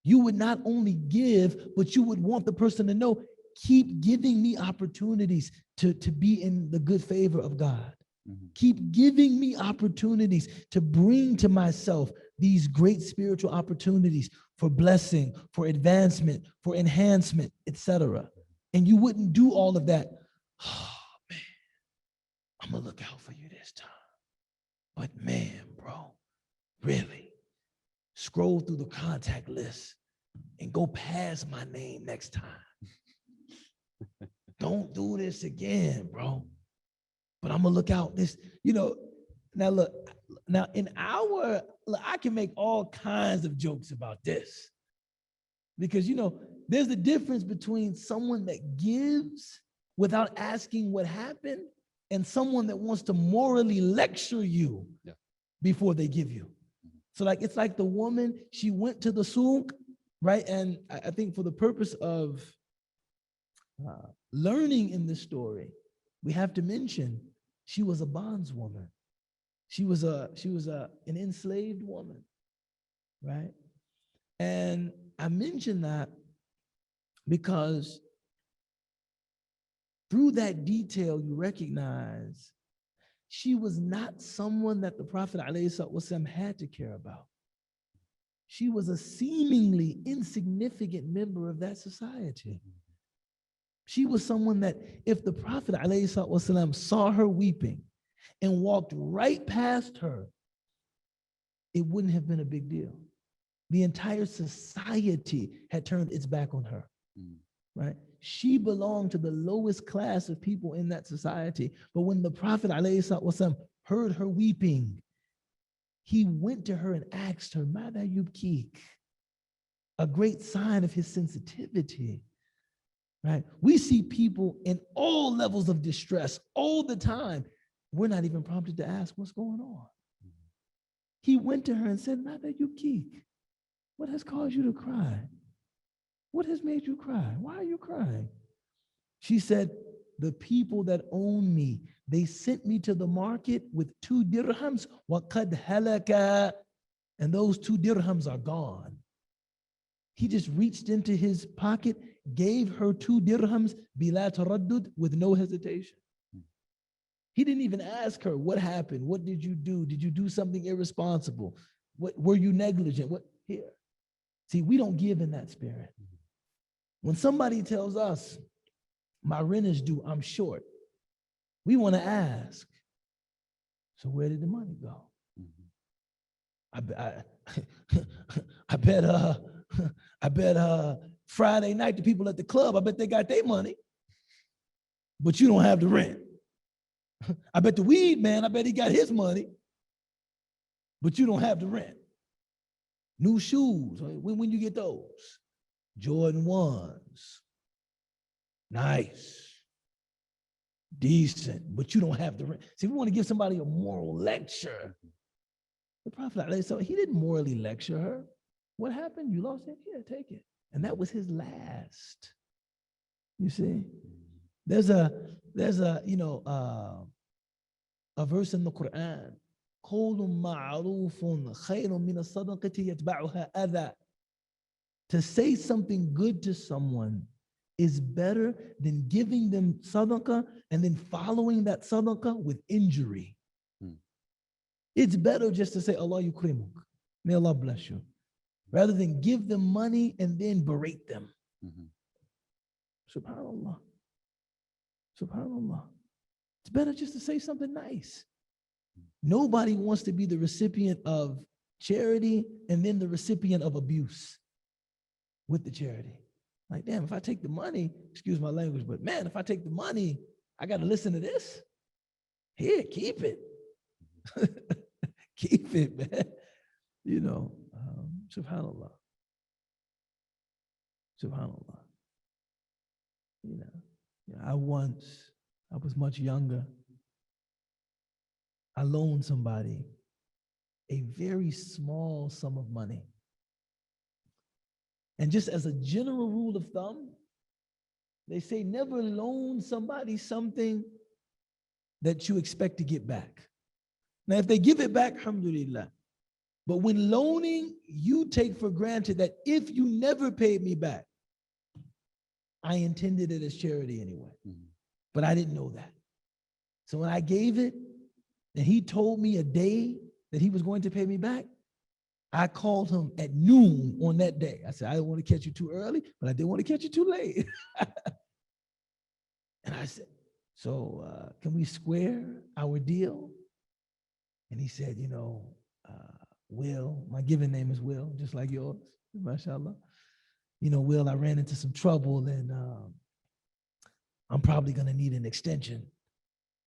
you would not only give, but you would want the person to know, keep giving me opportunities to be in the good favor of God. Mhm. Keep giving me opportunities to bring to myself these great spiritual opportunities for blessing, for advancement, for enhancement, etc. And you wouldn't do all of that. Oh man, I'm gonna look out for you this time. But man, bro, really, scroll through the contact list and go past my name next time. Don't do this again, bro. But I'm gonna look out this, now look, now I can make all kinds of jokes about this. Because there's a difference between someone that gives without asking what happened and someone that wants to morally lecture you before they give you. So it's like the woman, she went to the souk, right? And I think for the purpose of learning in this story, we have to mention she was a bondswoman. She was an enslaved woman, right? And I mention that because through that detail, you recognize she was not someone that the Prophet ﷺ had to care about. She was a seemingly insignificant member of that society. She was someone that if the Prophet ﷺ saw her weeping and walked right past her, it wouldn't have been a big deal. The entire society had turned its back on her, right? She belonged to the lowest class of people in that society. But when the Prophet ﷺ heard her weeping, he went to her and asked her, "Mada yubkik?" A great sign of his sensitivity, right? We see people in all levels of distress all the time. We're not even prompted to ask what's going on. He went to her and said, "Mada yubkik? What has caused you to cry? What has made you cry? Why are you crying?" She said, "The people that own me, they sent me to the market with 2 dirhams, وَقَدْ هَلَكَ, and those 2 dirhams are gone." He just reached into his pocket, gave her 2 dirhams, bila taraddud, with no hesitation. He didn't even ask her, what happened? What did you do? Did you do something irresponsible? What, were you negligent? What? Here. See, we don't give in that spirit. When somebody tells us, "My rent is due, I'm short," we want to ask, "So where did the money go?" I bet Friday night the people at the club, I bet they got their money, but you don't have the rent. I bet the weed man, I bet he got his money, but you don't have the rent. New shoes, when you get those? Jordan 1s. Nice. Decent, but you don't have the rent. See, we want to give somebody a moral lecture. The Prophet, so he didn't morally lecture her. What happened? You lost it? Yeah, take it. And that was his last. You see? There's a verse in the Quran. قول معروف خير من الصدقة يتبعها أذى. To say something good to someone is better than giving them sadaqah and then following that sadaqah with injury. It's better just to say, Allah yukrimuk. May Allah bless you. Rather than give them money and then berate them. Subhanallah. Subhanallah. It's better just to say something nice. Nobody wants to be the recipient of charity and then the recipient of abuse with the charity. Like, damn, if I take the money, excuse my language, but man, if I take the money, I got to listen to this. Here, keep it. Keep it, man. You know, subhanallah. Subhanallah. You know, I was much younger. I loaned somebody a very small sum of money. And just as a general rule of thumb, they say never loan somebody something that you expect to get back. Now, if they give it back, alhamdulillah. But when loaning, you take for granted that if you never paid me back, I intended it as charity anyway. But I didn't know that. So when I gave it, and he told me a day that he was going to pay me back, I called him at noon on that day. I said, I didn't want to catch you too early, but I didn't want to catch you too late. And I said, so can we square our deal? And he said, you know, Will, my given name is Will, just like yours, mashallah. You know, Will, I ran into some trouble and I'm probably going to need an extension,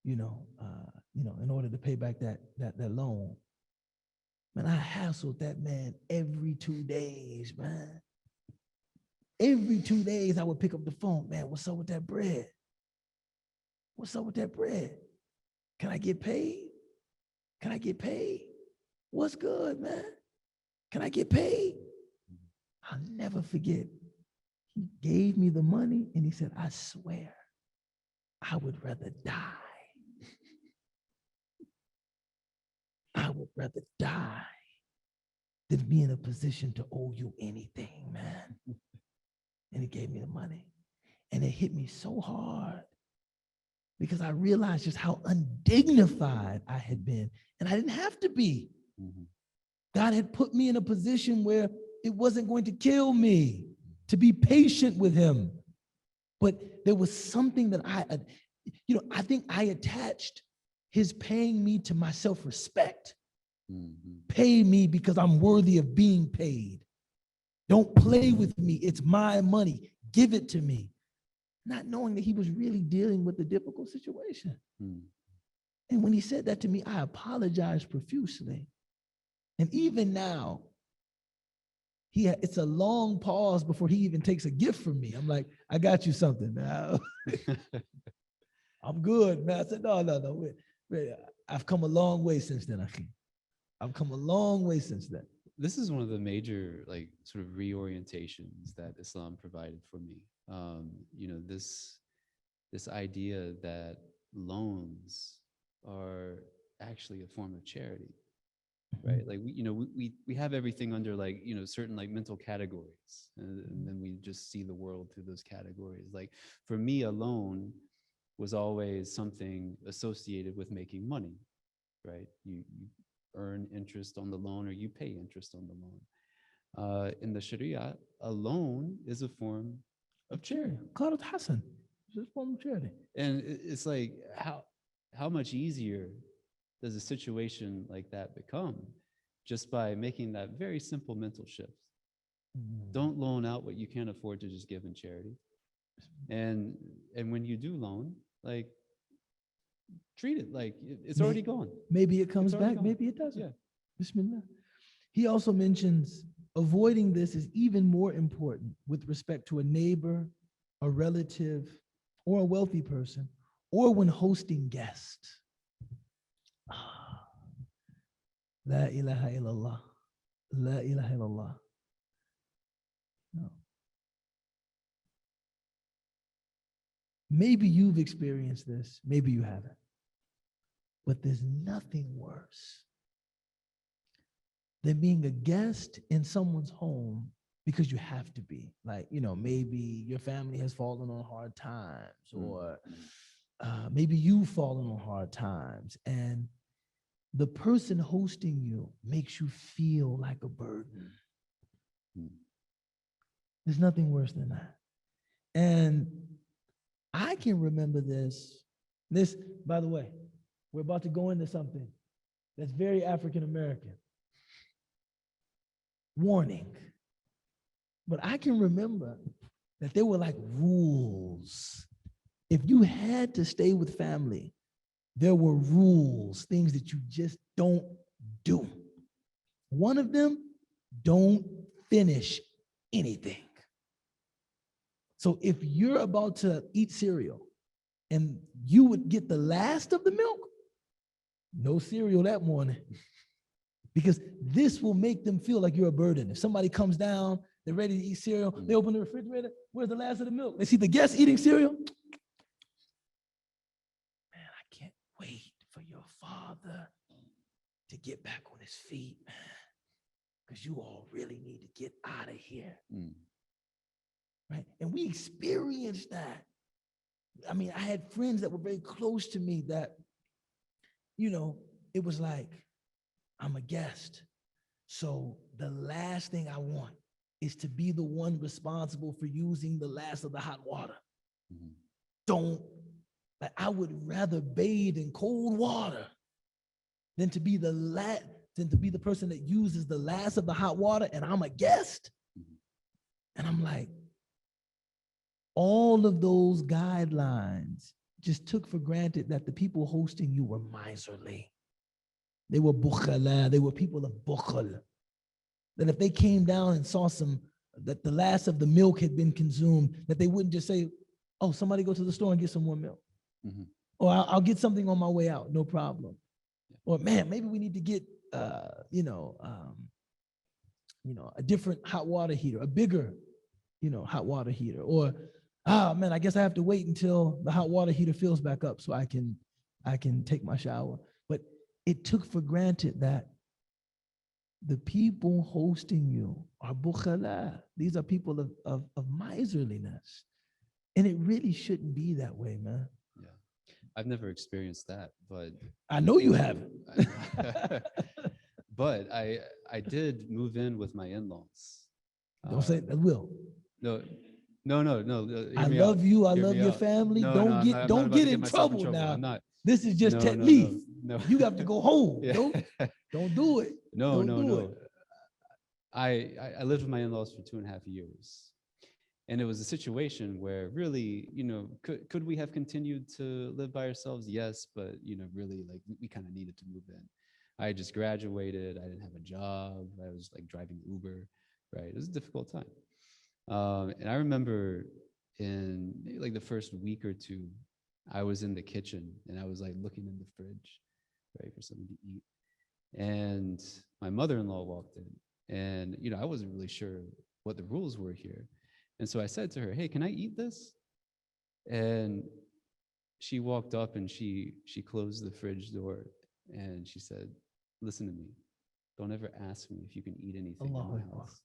in order to pay back that loan. Man, I hassled that man every 2 days, man. Every 2 days I would pick up the phone. Man, what's up with that bread? What's up with that bread? Can I get paid? Can I get paid? What's good, man? Can I get paid? I'll never forget. He gave me the money and he said, I swear, I would rather die. I would rather die than be in a position to owe you anything, man. And he gave me the money. And it hit me so hard because I realized just how undignified I had been. And I didn't have to be. God had put me in a position where it wasn't going to kill me, to be patient with him. But there was something that I think I attached his paying me to my self-respect. Pay me because I'm worthy of being paid. Don't play with me. It's my money. Give it to me. Not knowing that he was really dealing with a difficult situation. And when he said that to me, I apologized profusely. And even now, it's a long pause before he even takes a gift from me. I'm like, I got you something now. I'm good, man. I said, no. Wait. I've come a long way since then, Akhi. I've come a long way since then. This is one of the major, sort of reorientations that Islam provided for me. This idea that loans are actually a form of charity, right? Like we have everything under certain mental categories, and then we just see the world through those categories. Like for me, a loan was always something associated with making money, right? You earn interest on the loan or you pay interest on the loan. In the Sharia, a loan is a form of charity. Qarat Hassan, it's a form of charity. And it's like, how much easier does a situation like that become just by making that very simple mental shift? Don't loan out what you can't afford to just give in charity. And when you do loan, treat it like it's already gone. Maybe it comes back, maybe it doesn't. Yeah. Bismillah. He also mentions avoiding this is even more important with respect to a neighbor, a relative, or a wealthy person, or when hosting guests. La ilaha illallah. La ilaha illallah. No. Maybe you've experienced this, maybe you haven't. But there's nothing worse than being a guest in someone's home because you have to be. Like, maybe your family has fallen on hard times, or maybe you've fallen on hard times, and the person hosting you makes you feel like a burden. There's nothing worse than that. And I can remember this. This, by the way, we're about to go into something that's very African American. Warning. But I can remember that there were like rules. If you had to stay with family, there were rules, things that you just don't do. One of them, don't finish anything. So if you're about to eat cereal and you would get the last of the milk, no cereal that morning. Because this will make them feel like you're a burden. If somebody comes down, they're ready to eat cereal, they open the refrigerator, where's the last of the milk? They see the guests eating cereal. Man, I can't wait for your father to get back on his feet, man, because you all really need to get out of here. Right? And we experienced that. I mean, I had friends that were very close to me that, it was like, I'm a guest. So the last thing I want is to be the one responsible for using the last of the hot water. I would rather bathe in cold water than to be the person that uses the last of the hot water, and I'm a guest. And I'm like, all of those guidelines just took for granted that the people hosting you were miserly. They were bukhala, they were people of bukhal. That if they came down and saw that the last of the milk had been consumed, that they wouldn't just say, oh, somebody go to the store and get some more milk. Or I'll get something on my way out, no problem. Or man, maybe we need to get, a different hot water heater, a bigger, hot water heater. Or, man, I guess I have to wait until the hot water heater fills back up so I can take my shower. But it took for granted that the people hosting you are bukhala. These are people of miserliness. And it really shouldn't be that way, man. Yeah. I've never experienced that, but I know you haven't. But I did move in with my in-laws. Don't say that, Will. No. I love you. I love your family. Don't get in trouble now. I'm not. This is just technique. No. You have to go home. Yeah. Don't do it. No. I lived with my in-laws for 2.5 years. And it was a situation where really, could we have continued to live by ourselves? Yes, but, really, like, we kind of needed to move in. I had just graduated. I didn't have a job. I was like driving Uber, right? It was a difficult time. And I remember in like the first week or two, I was in the kitchen and I was like looking in the fridge, right, for something to eat. And my mother-in-law walked in, and I wasn't really sure what the rules were here. And so I said to her, hey, can I eat this? And she walked up and she closed the fridge door and she said, listen to me. Don't ever ask me if you can eat anything Allahu in my Akbar. house.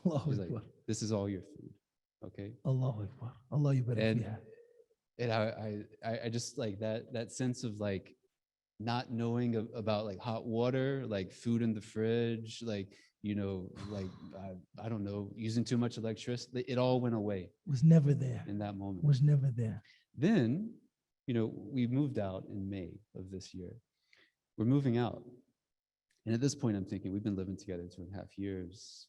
Allahu She's Akbar. like, this is all your food, okay? Allahu Akbar. Allah, you better And, fiha. and I just like that sense of like not knowing about like hot water, like food in the fridge, like, I don't know, using too much electricity. It all went away. Was never there. In that moment. Was never there. Then, we moved out in May of this year. We're moving out. And at this point, I'm thinking, we've been living together 2.5 years.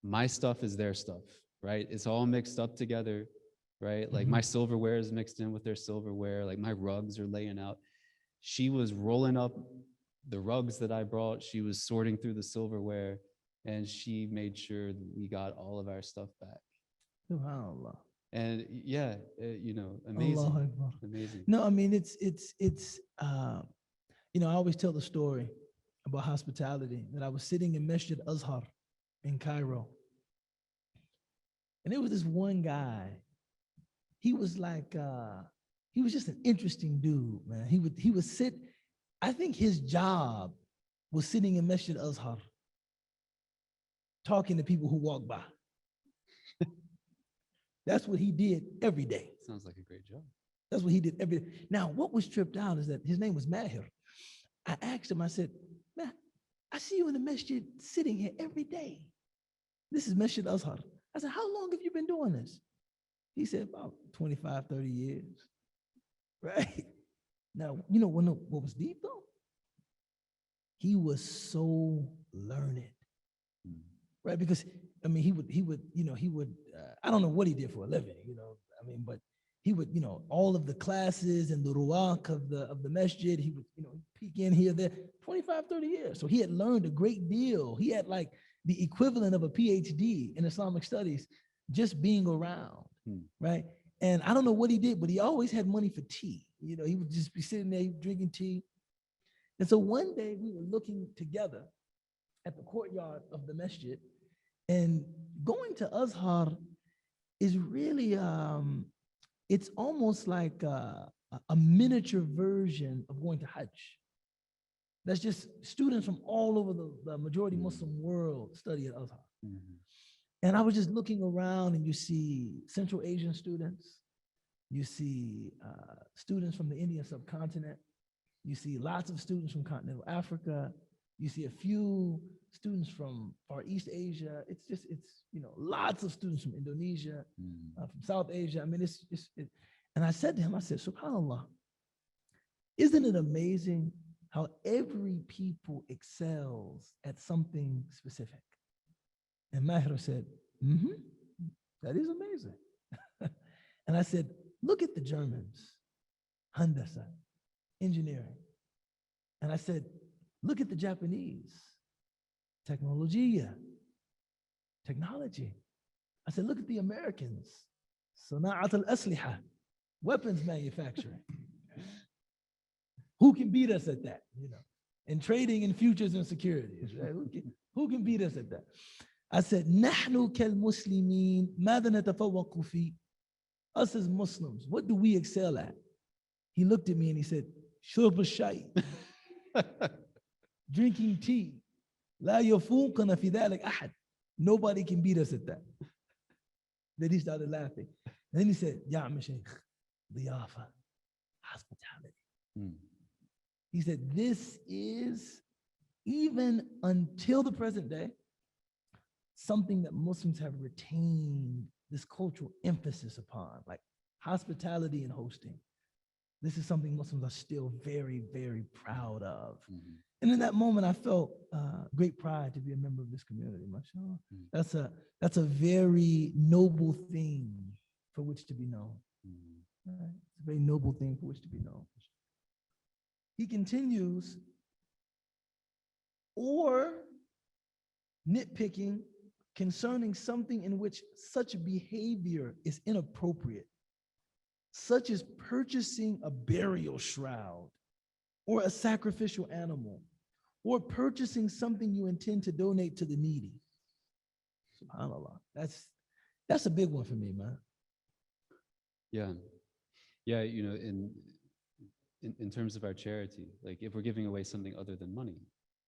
My stuff is their stuff, right? It's all mixed up together, right? Like my silverware is mixed in with their silverware. Like my rugs are laying out. She was rolling up the rugs that I brought, she was sorting through the silverware, and she made sure that we got all of our stuff back. SubhanAllah. And yeah, you know, Allahu amazing, Akbar. amazing. No, I mean, you know, I always tell the story about hospitality that I was sitting in Masjid Azhar in Cairo. And there was this one guy. He was like, he was just an interesting dude, man. He would sit, I think his job was sitting in Masjid Azhar, talking to people who walk by. That's what he did every day. Sounds like a great job. That's what he did every day. Now, what was tripped out is that his name was Mahir. I asked him, I said, man, I see you in the masjid sitting here every day. This is Masjid Azhar. I said, how long have you been doing this? He said, about 25, 30 years. Right? Now, you know what was deep though? He was so learned. Right? Because I mean, he would, I don't know what he did for a living, you know, I mean, but he would, you know, all of the classes and the ruwaq of the masjid, he would, you know, peek in here, there, 25, 30 years. So he had learned a great deal. He had like the equivalent of a PhD in Islamic studies just being around, right? And I don't know what he did, but he always had money for tea. You know, he would just be sitting there drinking tea. And so one day we were looking together at the courtyard of the masjid, and going to Azhar is really, it's almost like a miniature version of going to Hajj. That's just students from all over the majority Muslim world study at Azhar. And I was just looking around, and you see Central Asian students, you see students from the Indian subcontinent, you see lots of students from continental Africa, you see a few students from Far East Asia. It's you know, lots of students from Indonesia, from South Asia. I mean, and I said to him, I said, SubhanAllah, isn't it amazing how every people excels at something specific? And Mahir said, that is amazing. And I said, look at the Germans, Handasa, engineering. And I said, look at the Japanese, technology. I said, look at the Americans, Sana'at al-Asliha, weapons manufacturing. Who can beat us at that, you know? And trading in futures and securities, right? Who can beat us at that? I said, نحن كالمسلمين ماذا نتفوق فيه? Us as Muslims, what do we excel at? He looked at me and he said, شرب الشاي. Drinking tea. لا يفوقنا في ذلك أحد. Nobody can beat us at that. Then he started laughing. And then he said, يا عم شيخ, ضيافة, hospitality. He said, this is, even until the present day, something that Muslims have retained this cultural emphasis upon, like hospitality and hosting. This is something Muslims are still very, very proud of. And in that moment, I felt great pride to be a member of this community, mashallah. That's a very noble thing for which to be known. Right? It's a very noble thing for which to be known. He continues, or nitpicking concerning something in which such behavior is inappropriate, such as purchasing a burial shroud or a sacrificial animal, or purchasing something you intend to donate to the needy. SubhanAllah. That's a big one for me, man. Yeah, you know, in terms of our charity, like if we're giving away something other than money,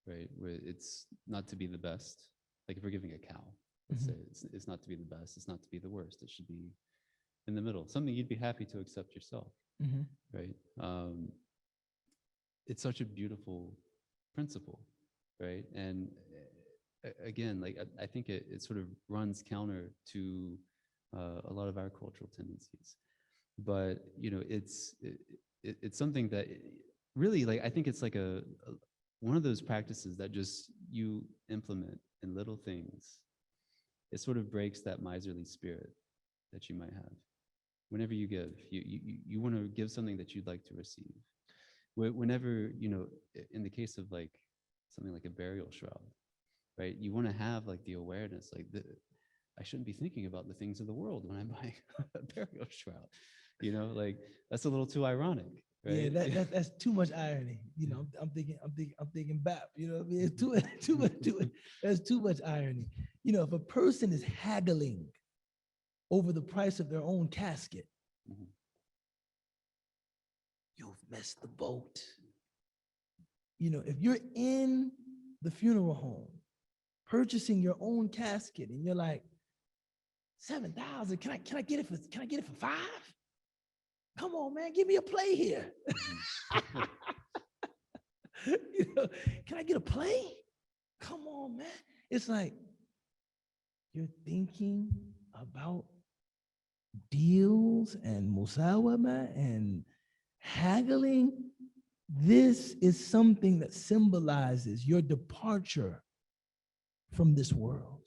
right, where it's not to be the best, like if we're giving a cow, let's say, it's not to be the best, it's not to be the worst, it should be in the middle, something you'd be happy to accept yourself, right? It's such a beautiful principle, right? And again, like I think it sort of runs counter to a lot of our cultural tendencies, but you know, it's something that really, like, I think it's like one of those practices that just you implement in little things. It sort of breaks that miserly spirit that you might have. Whenever you give, you want to give something that you'd like to receive. whenever, in the case of like something like a burial shroud, right? You want to have like the awareness, like I shouldn't be thinking about the things of the world when I'm buying a burial shroud. Like that's a little too ironic, right? Yeah, that's too much irony. I'm thinking BAP. You know what I mean? It's there's too much irony. If a person is haggling over the price of their own casket, Mhm. you've missed the boat. If you're in the funeral home purchasing your own casket and you're like, 7,000, can I get it for 5? Come on, man, give me a play here. Can I get a play? Come on, man. It's like you're thinking about deals and musawama and haggling. This is something that symbolizes your departure from this world.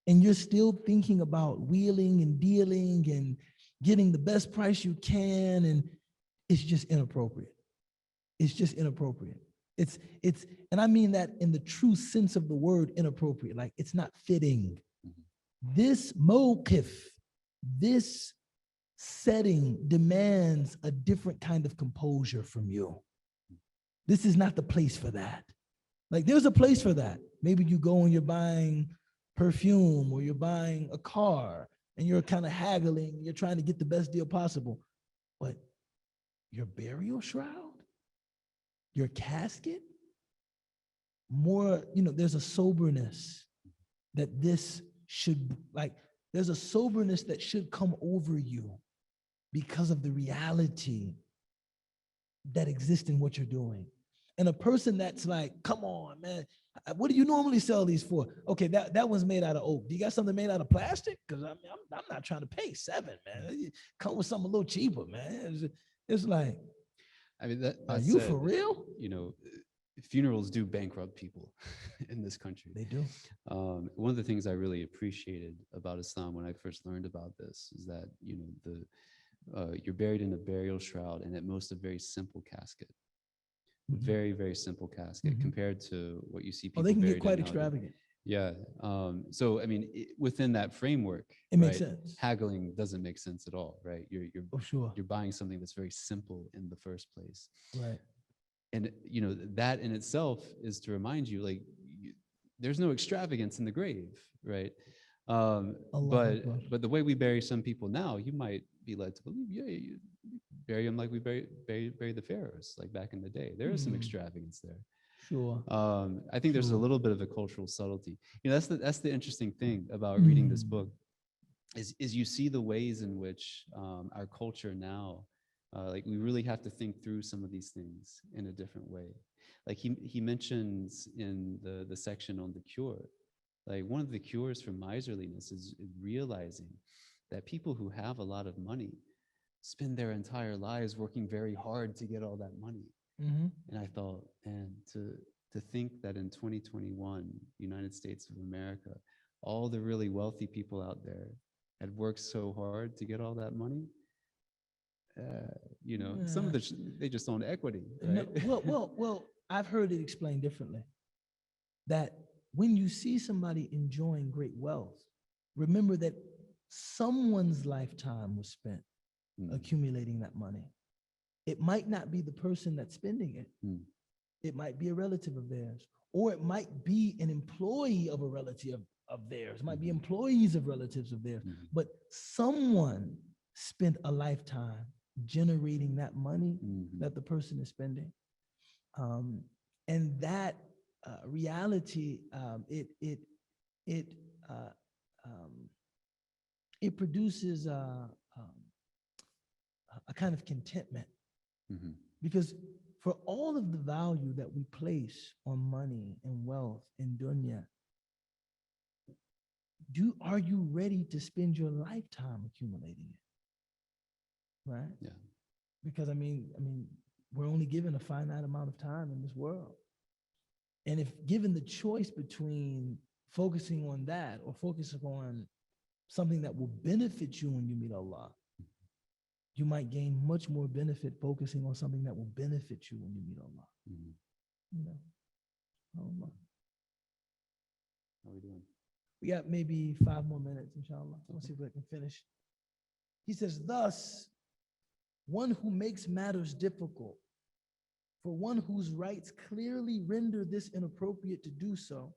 And you're still thinking about wheeling and dealing and getting the best price you can, and it's just inappropriate. It's just inappropriate. And I mean that in the true sense of the word inappropriate, like it's not fitting. This mawqif, this setting demands a different kind of composure from you. This is not the place for that. Like there's a place for that. Maybe you go and you're buying perfume or you're buying a car and you're kind of haggling, you're trying to get the best deal possible. But your burial shroud, your casket, more, there's a soberness that this should, like, there's a soberness that should come over you because of the reality that exists in what you're doing. And a person that's like, come on, man, what do you normally sell these for? Okay, that one's made out of oak. Do you got something made out of plastic? Because I'm not trying to pay 7, man. Come with something a little cheaper, man. It's like, I mean, are you for real? Funerals do bankrupt people in this country. They do. One of the things I really appreciated about Islam when I first learned about this is that, you're buried in a burial shroud and at most a very simple casket. Mhm. Very, very simple casket Mhm. compared to what you see people They can buried get quite in nowadays. extravagant. Yeah. So, I mean, within that framework, It makes right, sense. haggling doesn't make sense at all, right? Oh, sure. You're buying something that's very simple in the first place. Right. And, that in itself is to remind you, like, there's no extravagance in the grave, right? But the way we bury some people now, you might be led to believe, yeah, you bury them like we bury the pharaohs, like back in the day. There is some extravagance there. Sure. I think there's a little bit of a cultural subtlety. That's the interesting thing about reading this book, is you see the ways in which our culture now, like we really have to think through some of these things in a different way. Like he mentions in the section on the cure, like one of the cures for miserliness is realizing that people who have a lot of money spend their entire lives working very hard to get all that money. Mm-hmm. And I thought, man, to think that in 2021, United States of America, all the really wealthy people out there had worked so hard to get all that money. Some of they just own equity, right? No, well, I've heard it explained differently. That when you see somebody enjoying great wealth, remember that someone's lifetime was spent accumulating that money. It might not be the person that's spending it. It might be a relative of theirs, or it might be an employee of a relative of theirs. It might be employees of relatives of theirs, but someone spent a lifetime generating that money that the person is spending. And that reality, it produces a kind of contentment, because for all of the value that we place on money and wealth in dunya, are you ready to spend your lifetime accumulating it? Right? Yeah. Because I mean, we're only given a finite amount of time in this world. And if given the choice between focusing on that or focusing on something that will benefit you when you meet Allah, you might gain much more benefit focusing on something that will benefit you when you meet Allah. Mhm. You know, Allah. How are we doing? We got maybe 5 more minutes, inshallah. Let's see if I can finish. He says, thus, one who makes matters difficult, for one whose rights clearly render this inappropriate to do so,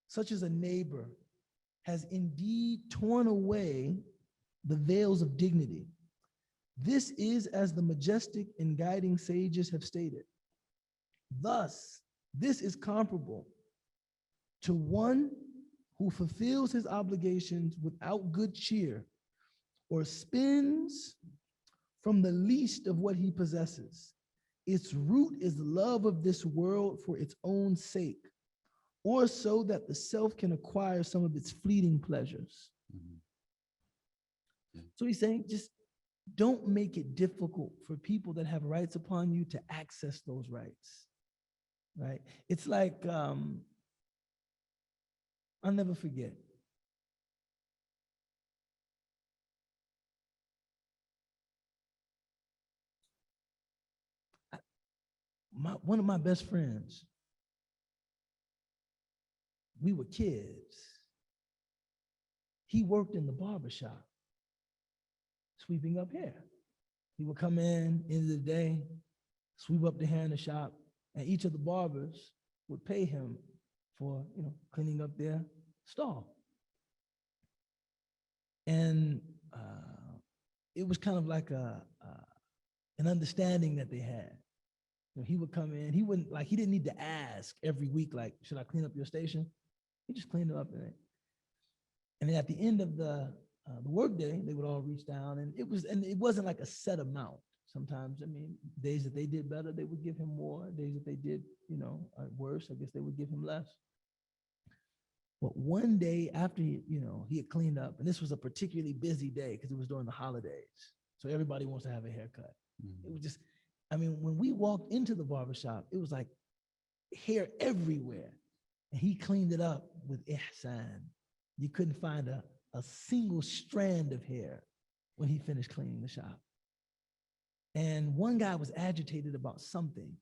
such as a neighbor, has indeed torn away the veils of dignity. This is as the majestic and guiding sages have stated. Thus, this is comparable to one who fulfills his obligations without good cheer or spends from the least of what he possesses. Its root is love of this world for its own sake, or so that the self can acquire some of its fleeting pleasures. Mhm. Yeah. So he's saying, just don't make it difficult for people that have rights upon you to access those rights, right? It's like, I'll never forget. One of my best friends, we were kids. He worked in the barbershop, sweeping up hair. He would come in, end of the day, sweep up the hair in the shop, and each of the barbers would pay him for, cleaning up their stall. And it was kind of like an understanding that they had. He would come in, he didn't need to ask every week, like, should I clean up your station? He just cleaned it up. And then at the end of the workday, they would all reach down, and it wasn't like a set amount. Sometimes, days that they did better, they would give him more. Days that they did, worse, I guess they would give him less. But one day after he had cleaned up, and this was a particularly busy day because it was during the holidays. So everybody wants to have a haircut. Mhm. It was just, when we walked into the barbershop, it was like hair everywhere. And he cleaned it up with ihsan. You couldn't find a single strand of hair when he finished cleaning the shop. And one guy was agitated about something.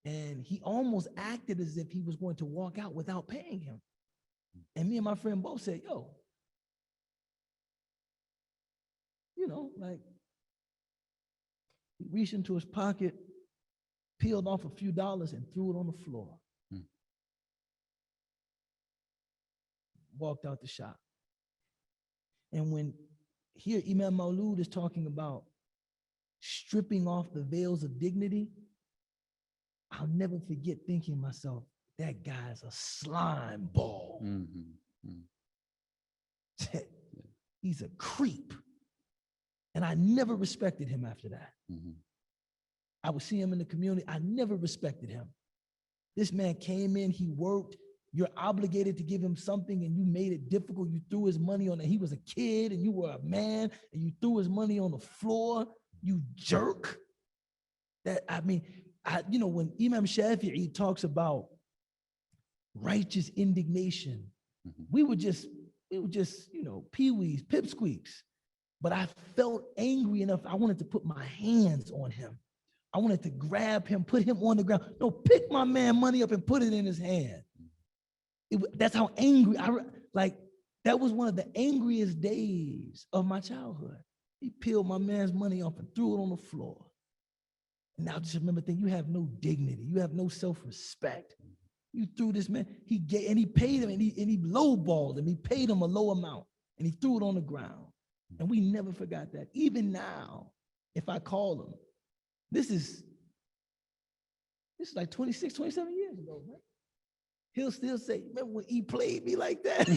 And he almost acted as if he was going to walk out without paying him. And me and my friend both said, yo, he reached into his pocket, peeled off a few dollars and threw it on the floor. Walked out the shop. And when here Imam Al-Mawlūd is talking about stripping off the veils of dignity, I'll never forget thinking to myself, that guy's a slime ball. Mm-hmm. Mm-hmm. He's a creep. And I never respected him after that. Mm-hmm. I would see him in the community. I never respected him. This man came in, he worked. You're obligated to give him something and you made it difficult. You threw his money on it. He was a kid and you were a man and you threw his money on the floor. You jerk. When Imam Shafi'i talks about righteous indignation, Mm-hmm. we were just, peewees, pipsqueaks. But I felt angry enough. I wanted to put my hands on him. I wanted to grab him, put him on the ground. No, pick my man money up and put it in his hand. That's how angry that was one of the angriest days of my childhood. He peeled my man's money off and threw it on the floor. And I just remember thinking, you have no dignity. You have no self-respect. You threw this man, he paid him and he lowballed him. He paid him a low amount and he threw it on the ground. And we never forgot that. Even now, if I call him, this is like 26, 27 years ago, right? He'll still say, remember when he played me like that?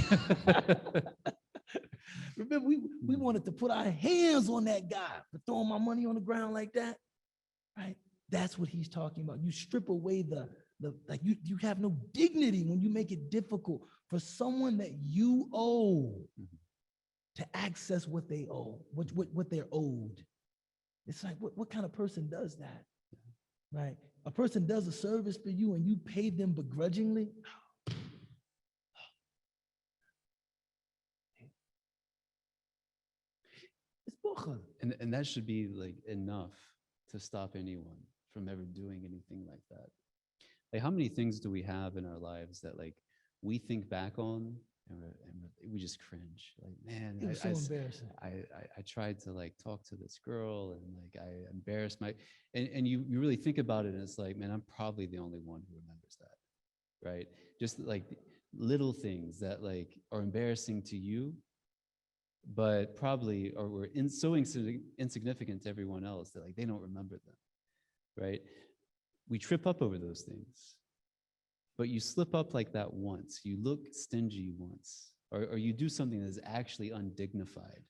Remember, we wanted to put our hands on that guy for throwing my money on the ground like that, right? That's what he's talking about. You strip away you have no dignity when you make it difficult for someone that you owe to access what they owe, what they're owed. It's like, what kind of person does that, right? A person does a service for you and you pay them begrudgingly. It's bukhal. And that should be like enough to stop anyone from ever doing anything like that. Like, how many things do we have in our lives that like we think back on and we just cringe? Like, man, It was so embarrassing. I tried to like talk to this girl and like I embarrassed my, and you really think about it and it's like, man, I'm probably the only one who remembers that, right? Just like little things that like are embarrassing to you, but probably or were so insignificant to everyone else that like they don't remember them, right? We trip up over those things, but you slip up like that once, you look stingy once, or you do something that is actually undignified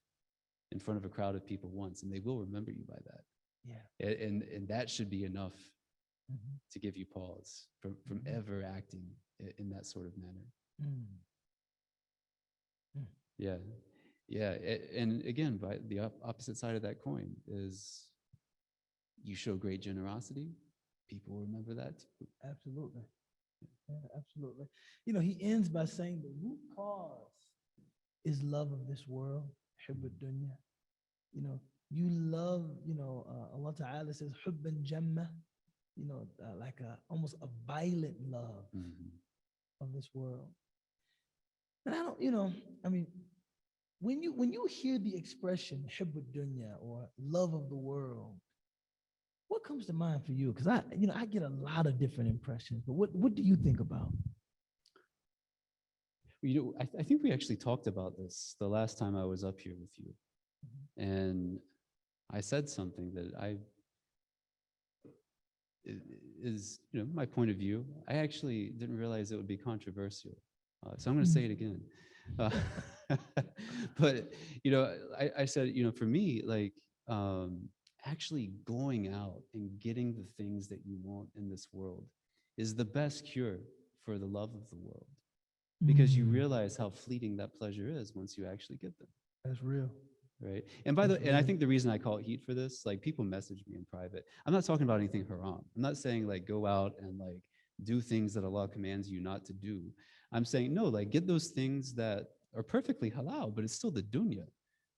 in front of a crowd of people once, and they will remember you by that. Yeah. And that should be enough to give you pause from ever acting in that sort of manner. Yeah. Yeah. And again, by the opposite side of that coin is you show great generosity, people will remember that too. Absolutely. Yeah, absolutely. You know, he ends by saying the root cause is love of this world, hubb dunya. You know, you love, Allah Ta'ala says, hubban jamma, like almost a violent love of this world. And I don't, I mean, when you hear the expression hubb dunya or love of the world, what comes to mind for you? Because I get a lot of different impressions, but what do you think about? I think we actually talked about this the last time I was up here with you. And I said something that is my point of view. I actually didn't realize it would be controversial. So I'm going to say it again. But, I said, for me, like, actually going out and getting the things that you want in this world is the best cure for the love of the world, because you realize how fleeting that pleasure is once you actually get them. That's real. Right. And and I think the reason I call it heat for this, like people message me in private. I'm not talking about anything haram. I'm not saying like go out and like do things that Allah commands you not to do. I'm saying, no, like get those things that are perfectly halal, but it's still the dunya,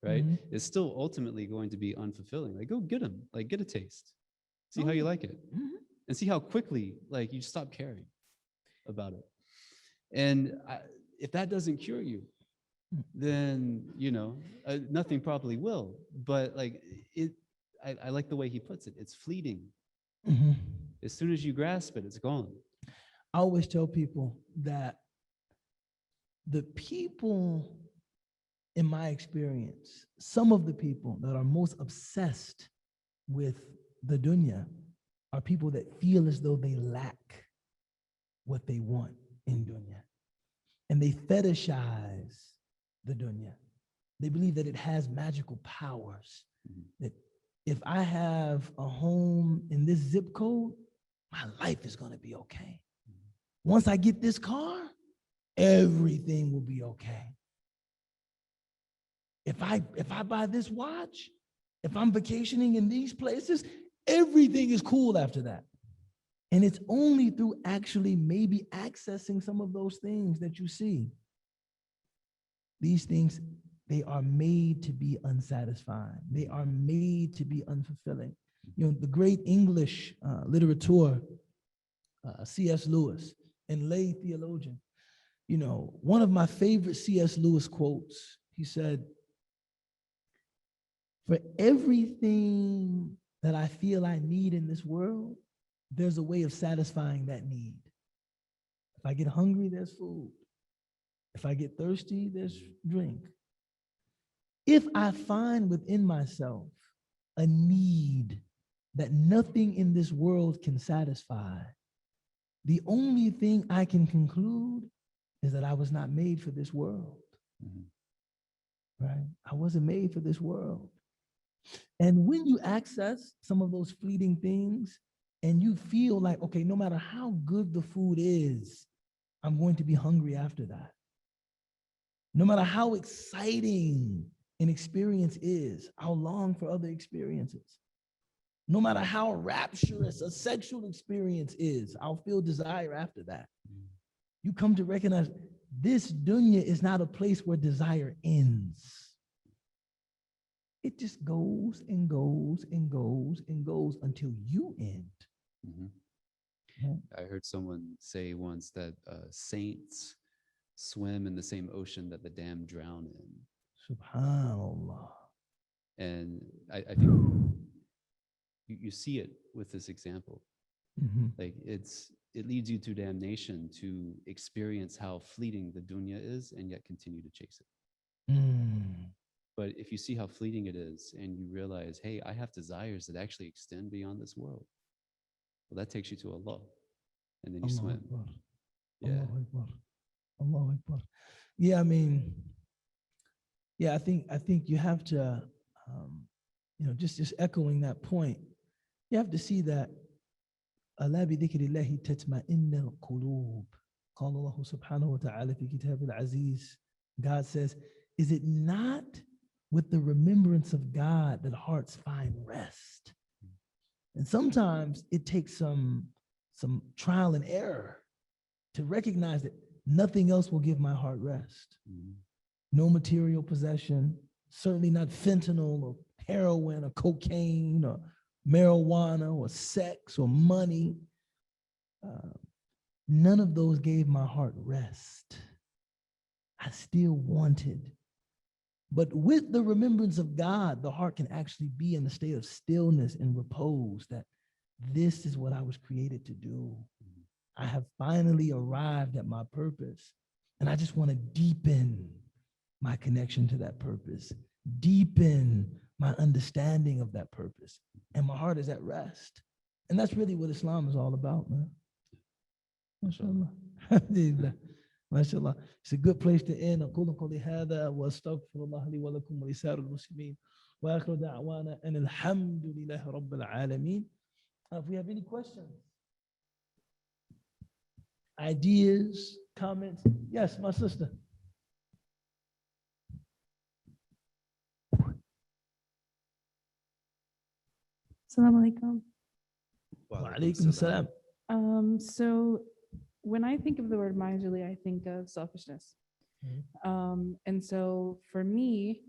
right? It's still ultimately going to be unfulfilling. Like go get them, like get a taste, see how you like it, and see how quickly like you stop caring about it. And if that doesn't cure you, then nothing probably will. But like I like the way he puts it. It's fleeting. As soon as you grasp it, it's gone. I always tell people that the people, in my experience, some of the people that are most obsessed with the dunya are people that feel as though they lack what they want in dunya, and they fetishize the dunya. They believe that it has magical powers, that if I have a home in this zip code, my life is going to be okay. Once I get this car, everything will be okay. If I buy this watch, if I'm vacationing in these places, everything is cool after that. And it's only through actually maybe accessing some of those things that you see. These things, they are made to be unsatisfying. They are made to be unfulfilling. The great English literature, C.S. Lewis, and lay theologian, one of my favorite C.S. Lewis quotes, he said, "For everything that I feel I need in this world, there's a way of satisfying that need. If I get hungry, there's food. If I get thirsty, there's drink. If I find within myself a need that nothing in this world can satisfy, the only thing I can conclude is that I was not made for this world." Right? I wasn't made for this world. And when you access some of those fleeting things and you feel like, okay, no matter how good the food is, I'm going to be hungry after that. No matter how exciting an experience is, I'll long for other experiences. No matter how rapturous a sexual experience is, I'll feel desire after that. You come to recognize this dunya is not a place where desire ends. it just goes and goes and goes and goes until you end. Mhm. Yeah. I heard someone say once that saints swim in the same ocean that the damned drown in. Subhanallah. And I think you see it with this example. Mhm. Like it leads you to damnation to experience how fleeting the dunya is and yet continue to chase it. Mm. But if you see how fleeting it is and you realize, hey, I have desires that actually extend beyond this world, well, that takes you to Allah. And then you Allahu swim. Akbar. Yeah. Allahu Akbar. Allahu Akbar. Yeah, I mean, yeah, I think you have to, just echoing that point, you have to see that ألا بذكر الله تطمئن القلوب. قال الله سبحانه وتعالى في كتاب العزيز. God says, is it not with the remembrance of God that hearts find rest? And sometimes it takes some trial and error to recognize that nothing else will give my heart rest. Mhm. No material possession, certainly not fentanyl or heroin or cocaine or marijuana or sex or money. None of those gave my heart rest. I still wanted. But with the remembrance of God, the heart can actually be in a state of stillness and repose that this is what I was created to do. I have finally arrived at my purpose. And I just want to deepen my connection to that purpose, deepen my understanding of that purpose. And my heart is at rest. And that's really what Islam is all about, man. MashaAllah. Alhamdulillah. MashaAllah. It's a good place to end. أقول قولي هذا وأستغفر الله لي ولكم ولسائر المسلمين وآخر دعوانا أن الحمد لله رب العالمين. If we have any questions, ideas, comments. Yes, my sister. Assalamu alaikum. Wa alaikum salam. So when I think of the word miserly, I think of selfishness. And so for me,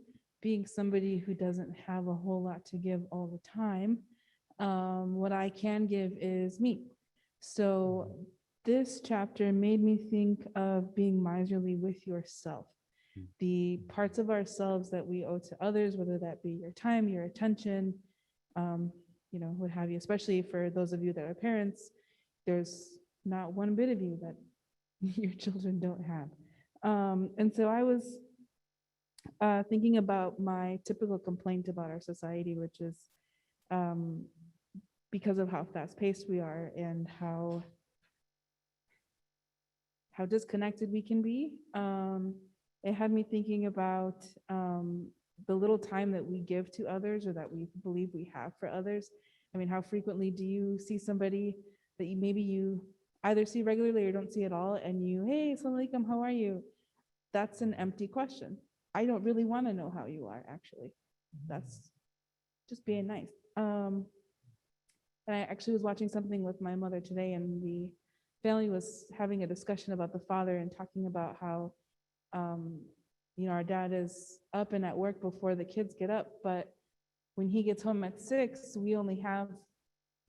being somebody who doesn't have a whole lot to give all the time, what I can give is me. So this chapter made me think of being miserly with yourself. The parts of ourselves that we owe to others, whether that be your time, your attention, what have you, especially for those of you that are parents, there's not one bit of you that your children don't have. And so I was thinking about my typical complaint about our society, which is because of how fast-paced we are and how disconnected we can be. It had me thinking about the little time that we give to others or that we believe we have for others. I mean, how frequently do you see somebody that you either see regularly or don't see at all, and hey, assalamu alaikum, how are you? That's an empty question. I don't really want to know how you are, actually. That's just being nice. And I actually was watching something with my mother today, and the family was having a discussion about the father and talking about how our dad is up and at work before the kids get up, but when he gets home at 6, we only have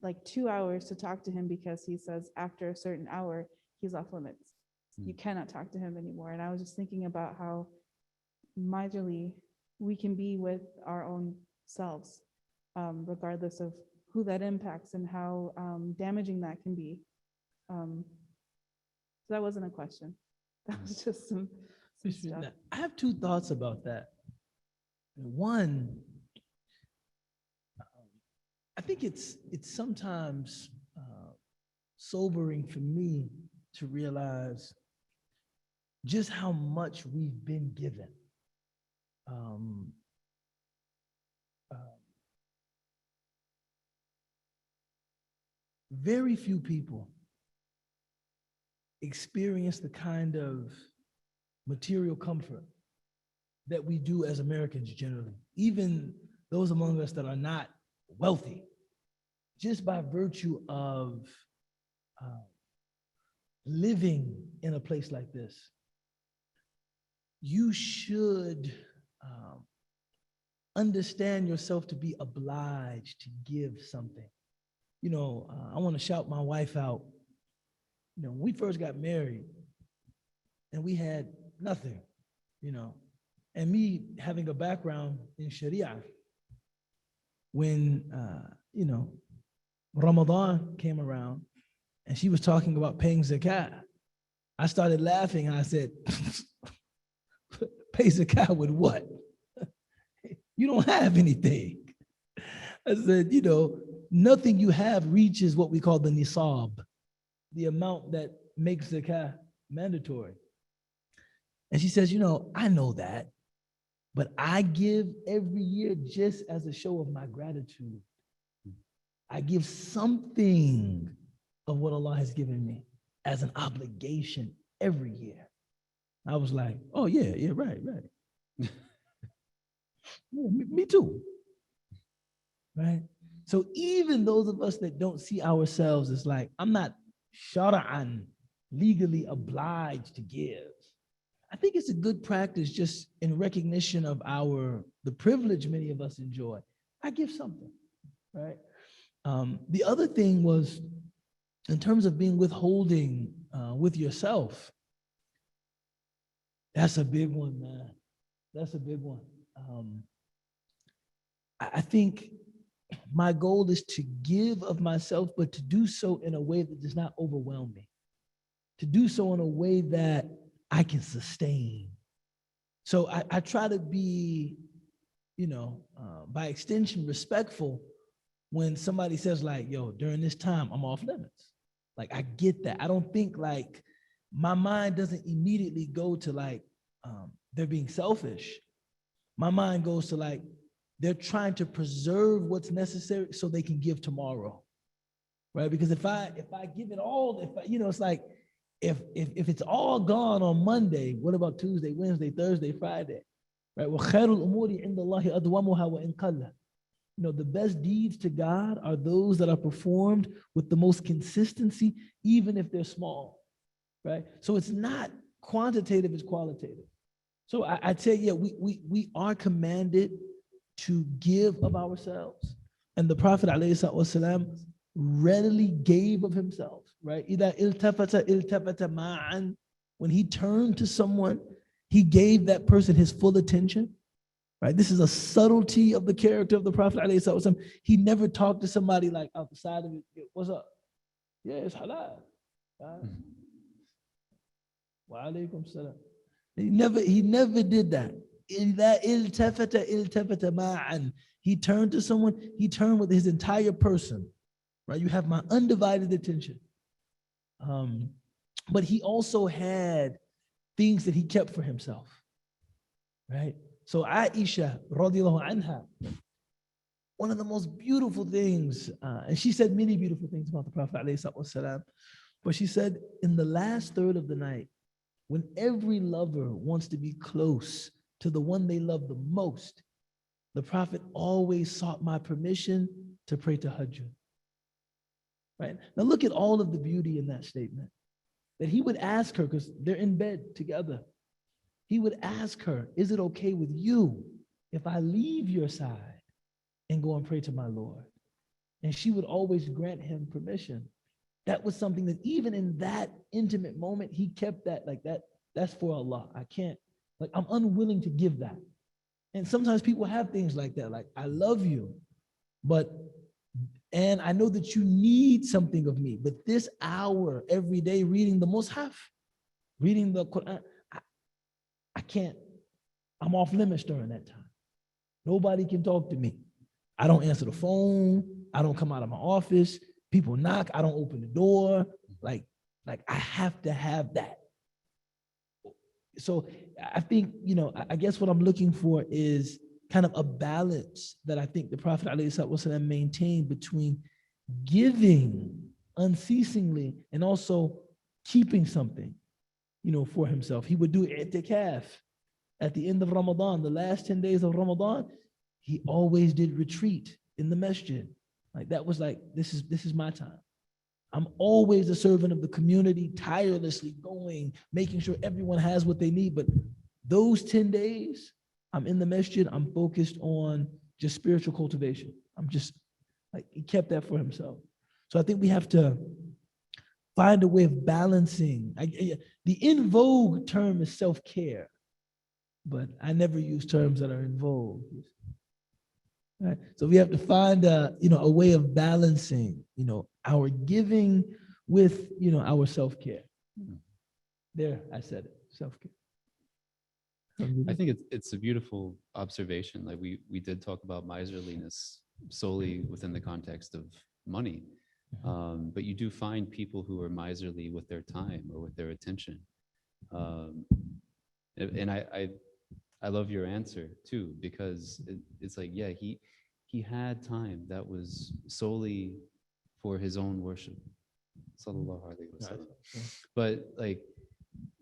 like 2 hours to talk to him because he says after a certain hour, he's off limits. You cannot talk to him anymore. And I was just thinking about how miserly we can be with our own selves, regardless of who that impacts and how damaging that can be. So that wasn't a question. That was just some stuff. I have two thoughts about that. One, I think it's sometimes sobering for me to realize just how much we've been given. Very few people experience the kind of material comfort that we do as Americans generally, even those among us that are not wealthy, just by virtue of living in a place like this. You should understand yourself to be obliged to give something. I want to shout my wife out. When we first got married and we had nothing, and me having a background in Sharia, when, Ramadan came around and she was talking about paying zakat, I started laughing. I said, pay zakat with what? You don't have anything. I said, nothing you have reaches what we call the nisab, the amount that makes zakat mandatory. And she says, I know that, but I give every year just as a show of my gratitude. I give something of what Allah has given me as an obligation every year. I was like, oh yeah, right. Yeah, me too. Right? So even those of us that don't see ourselves as like, I'm not shara'an, legally obliged to give. I think it's a good practice just in recognition of the privilege many of us enjoy. I give something, right? The other thing was, in terms of being withholding with yourself, that's a big one, man. That's a big one. I think my goal is to give of myself, but to do so in a way that does not overwhelm me, to do so in a way that I can sustain. So I try to be, by extension, respectful when somebody says like, yo, during this time, I'm off limits. Like, I get that. I don't think like, my mind doesn't immediately go to like, they're being selfish. My mind goes to like, they're trying to preserve what's necessary so they can give tomorrow, right? Because if I give it all, it's like, if it's all gone on Monday, what about Tuesday, Wednesday, Thursday, Friday, right? The best deeds to God are those that are performed with the most consistency, even if they're small, right? So it's not quantitative, it's qualitative. So I tell you, we are commanded to give of ourselves. And the Prophet ﷺ readily gave of himself, right? إِذَا الْتَفَتَ مَعًا. When he turned to someone, he gave that person his full attention, right? This is a subtlety of the character of the Prophet ﷺ. He never talked to somebody like out the side of it. What's up? Yeah, it's halal. Wa alaikum salam. He never did that. He turned to someone, he turned with his entire person, right? You have my undivided attention. But he also had things that he kept for himself, right? So Aisha, radiallahu anha, one of the most beautiful things, and she said many beautiful things about the Prophet ﷺ, but she said in the last third of the night, when every lover wants to be close to the one they love the most, the Prophet always sought my permission to pray tahajjud. Right? Now look at all of the beauty in that statement. That he would ask her, because they're in bed together, he would ask her, is it okay with you if I leave your side and go and pray to my Lord? And she would always grant him permission. That was something that even in that intimate moment, he kept that like that. That's for Allah. I can't, like, I'm unwilling to give that. And sometimes people have things like that, like, I love you, and I know that you need something of me, but this hour every day reading the Mus'haf, reading the Quran, I can't, I'm off limits during that time. Nobody can talk to me. I don't answer the phone. I don't come out of my office. People knock, I don't open the door. Like I have to have that. So I think, I guess what I'm looking for is kind of a balance that I think the Prophet ﷺ maintained between giving unceasingly and also keeping something, for himself. He would do i'tikaf at the end of Ramadan, the last 10 days of Ramadan. He always did retreat in the masjid. Like that was like, this is my time. I'm always a servant of the community, tirelessly going, making sure everyone has what they need. But those 10 days, I'm in the masjid, I'm focused on just spiritual cultivation. I'm just like, he kept that for himself. So I think we have to find a way of balancing. The in vogue term is self-care, but I never use terms that are in vogue. Right? So we have to find a way of balancing, our giving with, our self-care. There, I said it, self-care. I think it's a beautiful observation. Like we did talk about miserliness solely within the context of money. But you do find people who are miserly with their time or with their attention. And I love your answer too, because it's like, yeah, he had time that was solely for his own worship. Sallallahu alaihi wasallam. But like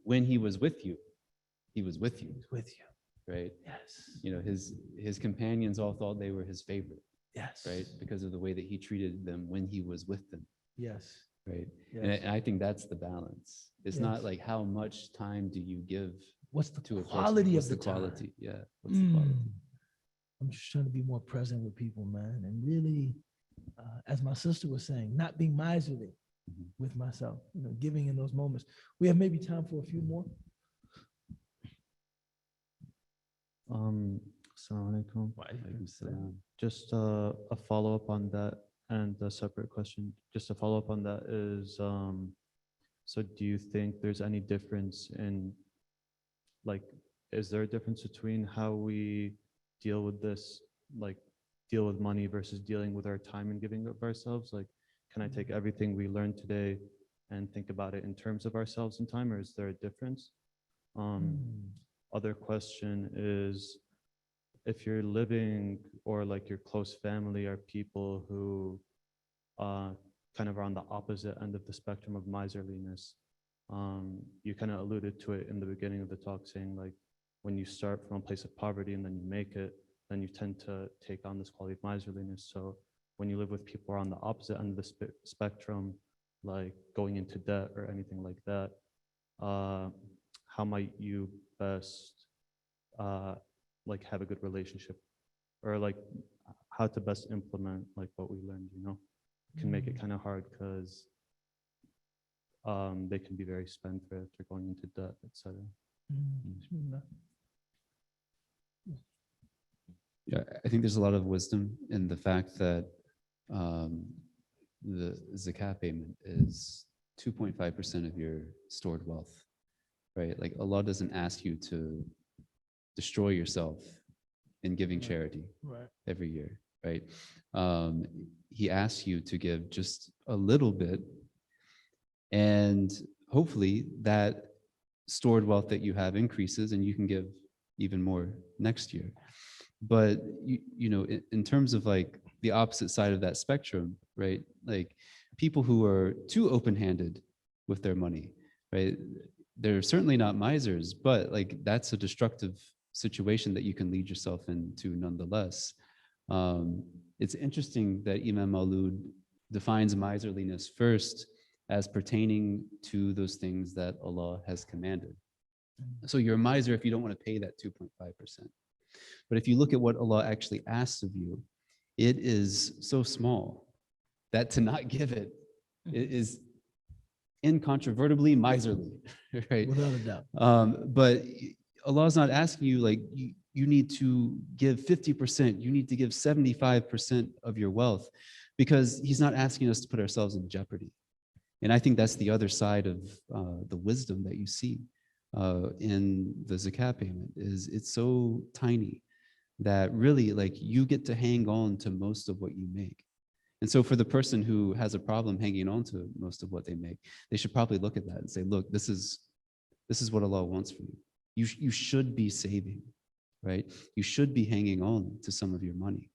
when he was with you, he was with you. He's with you. Right? Yes. His companions all thought they were his favorite. Yes. Right? Because of the way that he treated them when he was with them. Yes. Right. Yes. And I think that's the balance. It's not like how much time do you give what's the to a quality person? of the quality? time? Yeah. What's the quality? I'm just trying to be more present with people, man, and really, as my sister was saying, not being miserly with myself, giving in those moments. We have maybe time for a few more. Assalamu alaikum. Just a follow-up on that and a separate question. Just a follow-up on that is, so do you think there's any difference in, like, is there a difference between how we deal with this, like deal with money versus dealing with our time and giving of ourselves? Like, can I take everything we learned today and think about it in terms of ourselves and time, or is there a difference? Other question is, if you're living or like your close family are people who kind of are on the opposite end of the spectrum of miserliness, you kind of alluded to it in the beginning of the talk, saying like when you start from a place of poverty and then you make it, then you tend to take on this quality of miserliness. So when you live with people who are on the opposite end of the spectrum, like going into debt or anything like that, how might you best like have a good relationship, or like how to best implement like what we learned, can make it kind of hard because they can be very spendthrift or going into debt, etc. Yeah, I think there's a lot of wisdom in the fact that the zakat payment is 2.5% of your stored wealth, right? Like Allah doesn't ask you to destroy yourself in giving charity every year, right? He asks you to give just a little bit, and hopefully that stored wealth that you have increases and you can give even more next year. But in terms of like the opposite side of that spectrum, right? Like people who are too open-handed with their money, right? They're certainly not misers, but like that's a destructive situation that you can lead yourself into nonetheless. It's interesting that Imam Al-Mawlūd defines miserliness first as pertaining to those things that Allah has commanded. So you're a miser if you don't want to pay that 2.5%. But if you look at what Allah actually asks of you, it is so small that to not give it is incontrovertibly miserly, right? Without a doubt. But Allah is not asking you like you need to give 50%, you need to give 75% of your wealth, because He's not asking us to put ourselves in jeopardy. And I think that's the other side of the wisdom that you see in the zakat payment. Is it's so tiny that really like you get to hang on to most of what you make. And so for the person who has a problem hanging on to most of what they make, they should probably look at that and say, look, this is what Allah wants from you. You should be saving, right? You should be hanging on to some of your money,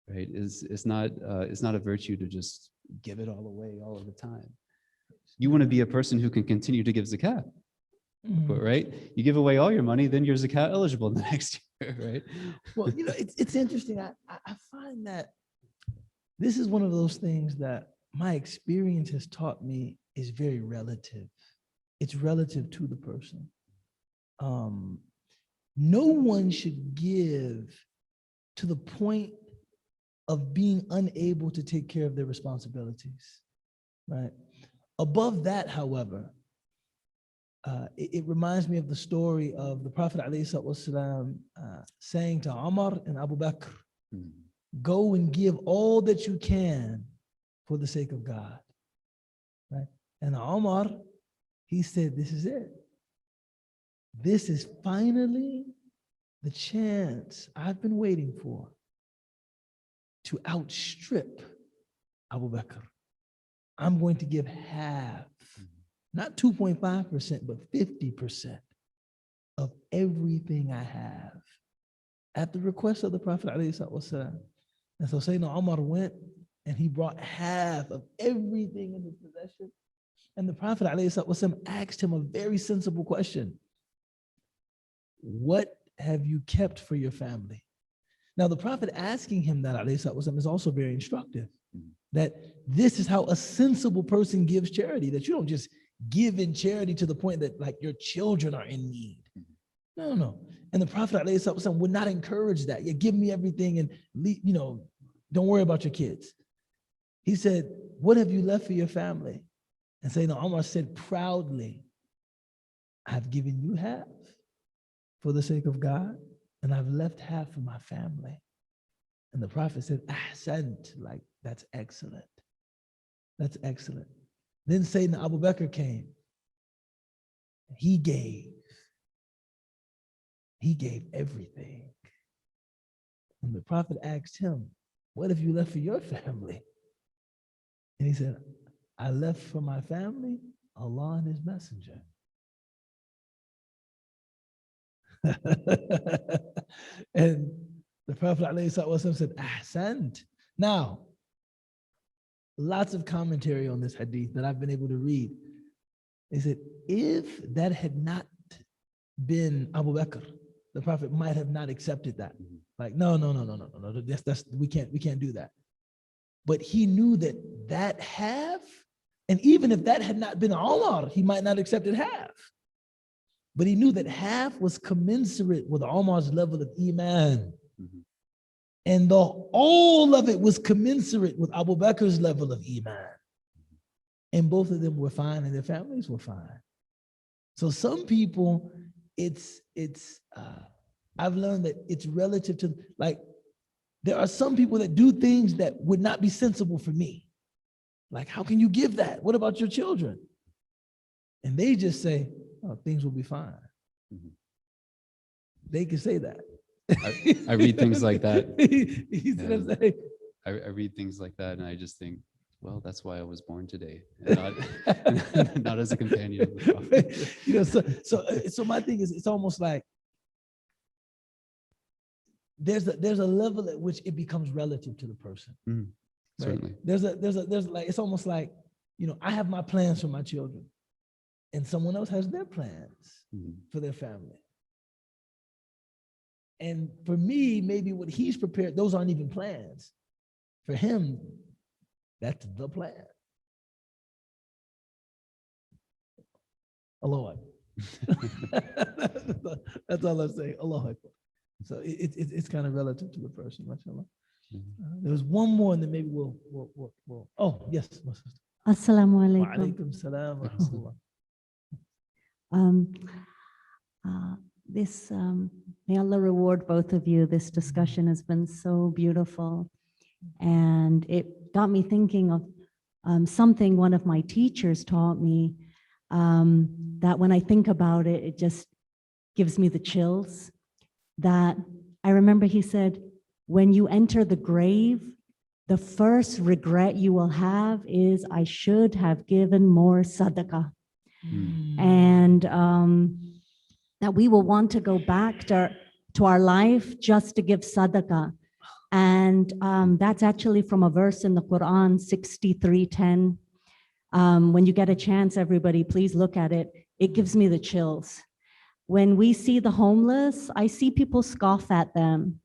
right? It's not a virtue to just give it all away all of the time. You want to be a person who can continue to give zakat, right? You give away all your money, then you're zakat eligible the next year, right? Well, it's interesting. I find that this is one of those things that my experience has taught me is very relative. It's relative to the person. no one should give to the point of being unable to take care of their responsibilities, right? Above that, however, it reminds me of the story of the Prophet ﷺ saying to Umar and Abu Bakr, go and give all that you can for the sake of God, right? And Umar, he said, this is it. This is finally the chance I've been waiting for to outstrip Abu Bakr. I'm going to give half, not 2.5%, but 50% of everything I have at the request of the Prophet ﷺ. And so Sayyidina Umar went and he brought half of everything in his possession. And the Prophet ﷺ asked him a very sensible question. What have you kept for your family? Now, the Prophet asking him that ﷺ is also very instructive, that this is how a sensible person gives charity, that you don't just give in charity to the point that like your children are in need. No. And the Prophet ﷺ would not encourage that. Yeah, give me everything and don't worry about your kids. He said, what have you left for your family? And Sayyidina Umar said proudly, I've given you half for the sake of God, and I've left half for my family. And the Prophet said, Ahsant, like that's excellent. That's excellent. Then Sayyidina Abu Bakr came. He gave everything. And the Prophet asked him, what have you left for your family? And he said, I left for my family Allah and his messenger. And the Prophet ﷺ said, Ahsant. Now, lots of commentary on this hadith that I've been able to read. They said, if that had not been Abu Bakr, the Prophet might have not accepted that. Like, no. We can't do that. But he knew that half, and even if that had not been Umar, he might not accepted half. But he knew that half was commensurate with Umar's level of Iman. And all of it was commensurate with Abu Bakr's level of Iman. And both of them were fine and their families were fine. So some people, I've learned that it's relative to, like, there are some people that do things that would not be sensible for me. Like, how can you give that? What about your children? And they just say, oh, things will be fine. They can say that. I read things like that. I read things like that, and I just think, well, that's why I was born today, and not as a companion of the Prophet. So my thing is, it's almost like there's a level at which it becomes relative to the person. Right? Certainly. There's like, it's almost like, I have my plans for my children, and someone else has their plans for their family. And for me, maybe what he's prepared, those aren't even plans. For him, that's the plan. Allahu Akbar. That's all I'm saying. Allahu Akbar. So it's kind of relative to the person, mashallah. There was one more, and then maybe we'll oh, yes, my sister. Assalamu Wa alaikum. alaikum salam wa rahmatullah. May Allah reward both of you. This discussion has been so beautiful. And it got me thinking of something one of my teachers taught me, that when I think about it, it just gives me the chills. That I remember he said, when you enter the grave, the first regret you will have is, I should have given more sadaqah. And that we will want to go back to our life just to give sadaqah. And that's actually from a verse in the Quran, 63:10. When you get a chance, everybody, please look at it. It gives me the chills. When we see the homeless, I see people scoff at them.